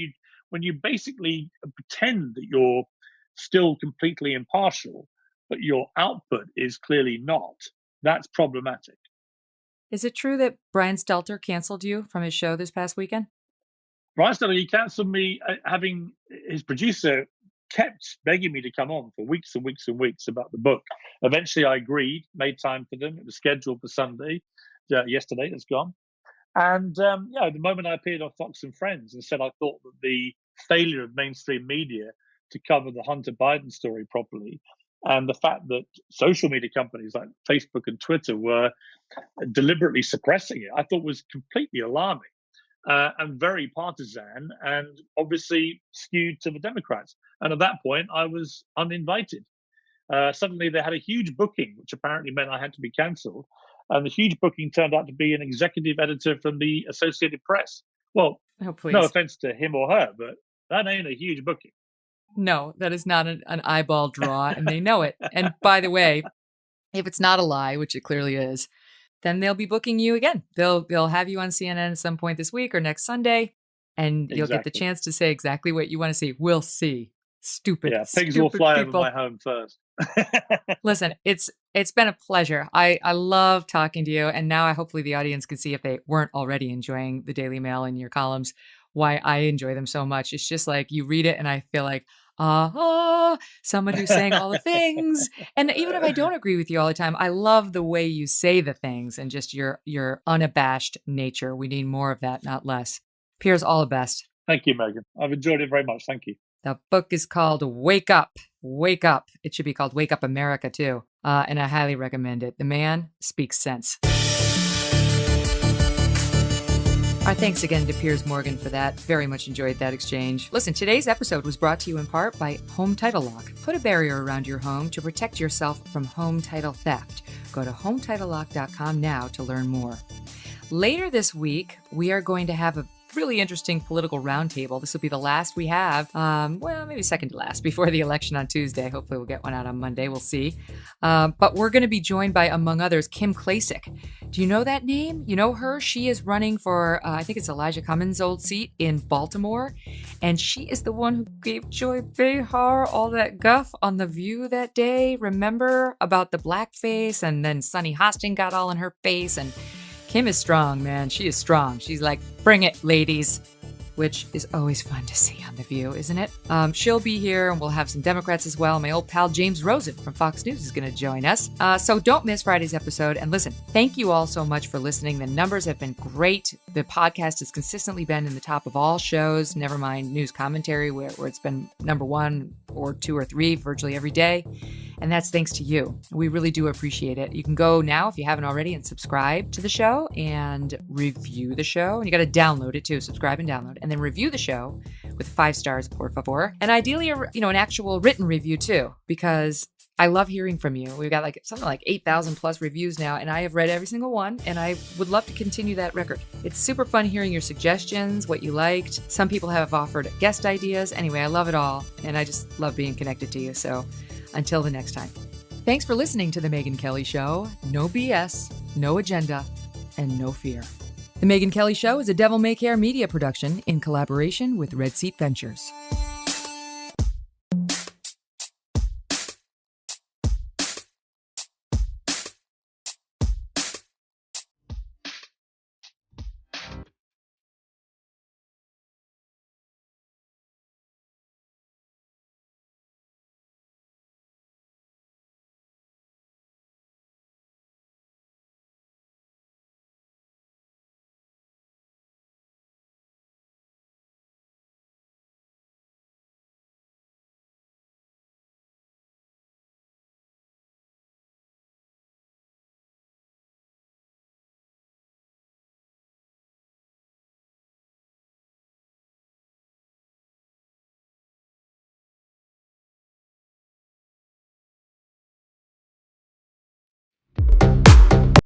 B: you basically pretend that you're still completely impartial, but your output is clearly not, that's problematic.
A: Is it true that Brian Stelter canceled you from his show this past weekend?
B: Brian Stelter, he canceled me, having his producer kept begging me to come on for weeks and weeks and weeks about the book. Eventually, I agreed, made time for them. It was scheduled for Sunday, yesterday, it's gone. And the moment I appeared on Fox and Friends and said I thought that the failure of mainstream media to cover the Hunter Biden story properly, and the fact that social media companies like Facebook and Twitter were deliberately suppressing it, I thought was completely alarming and very partisan, and obviously skewed to the Democrats. And at that point, I was uninvited. Suddenly they had a huge booking, which apparently meant I had to be cancelled. And the huge booking turned out to be an executive editor from the Associated Press. Well,
A: Oh,
B: no
A: please.
B: offense to him or her, but that ain't a huge booking.
A: No, that is not an eyeball draw, and they know it. And by the way, if it's not a lie, which it clearly is, then they'll be booking you again. They'll have you on CNN at some point this week or next Sunday, and you'll get the
B: Exactly.
A: chance to say exactly what you want to see. We'll see. Stupid,
B: Yeah, pigs will
A: stupid
B: fly over
A: people.
B: my home first.
A: Listen, it's been a pleasure. I love talking to you, and now hopefully the audience can see, if they weren't already enjoying the Daily Mail and your columns, why I enjoy them so much. It's just like you read it and I feel like, someone who's saying all the things. And even if I don't agree with you all the time, I love the way you say the things and just your unabashed nature. We need more of that, not less. Piers, all the best.
B: Thank you, Megyn. I've enjoyed it very much. Thank you.
A: The book is called Wake Up. Wake Up. It should be called Wake Up America, too. And I highly recommend it. The man speaks sense. Our thanks again to Piers Morgan for that. Very much enjoyed that exchange. Listen, today's episode was brought to you in part by Home Title Lock. Put a barrier around your home to protect yourself from home title theft. Go to HometitleLock.com now to learn more. Later this week, we are going to have a really interesting political roundtable. This will be the last we have, maybe second to last, before the election on Tuesday. Hopefully we'll get one out on Monday. We'll see. But we're going to be joined by, among others, Kim Klacik. Do you know that name? You know her? She is running for, I think it's Elijah Cummings' old seat in Baltimore. And she is the one who gave Joy Behar all that guff on The View that day. Remember about the blackface? And then Sunny Hostin got all in her face. And Kim is strong, man. She is strong. She's like, bring it, ladies, which is always fun to see on The View, isn't it? She'll be here, and we'll have some Democrats as well. My old pal James Rosen from Fox News is going to join us. So don't miss Friday's episode. And listen, thank you all so much for listening. The numbers have been great. The podcast has consistently been in the top of all shows, never mind news commentary, where it's been number 1 or 2 or 3 virtually every day. And that's thanks to you. We really do appreciate it. You can go now, if you haven't already, and subscribe to the show and review the show. And you got to download it too. Subscribe and download. And then review the show with 5 stars, por favor. And ideally, an actual written review too, because I love hearing from you. We've got something like 8,000 plus reviews now, and I have read every single one, and I would love to continue that record. It's super fun hearing your suggestions, what you liked. Some people have offered guest ideas. Anyway, I love it all, and I just love being connected to you. So until the next time. Thanks for listening to The Megyn Kelly Show. No BS, no agenda, and no fear. The Megyn Kelly Show is a Devil May Care media production in collaboration with Red Seat Ventures.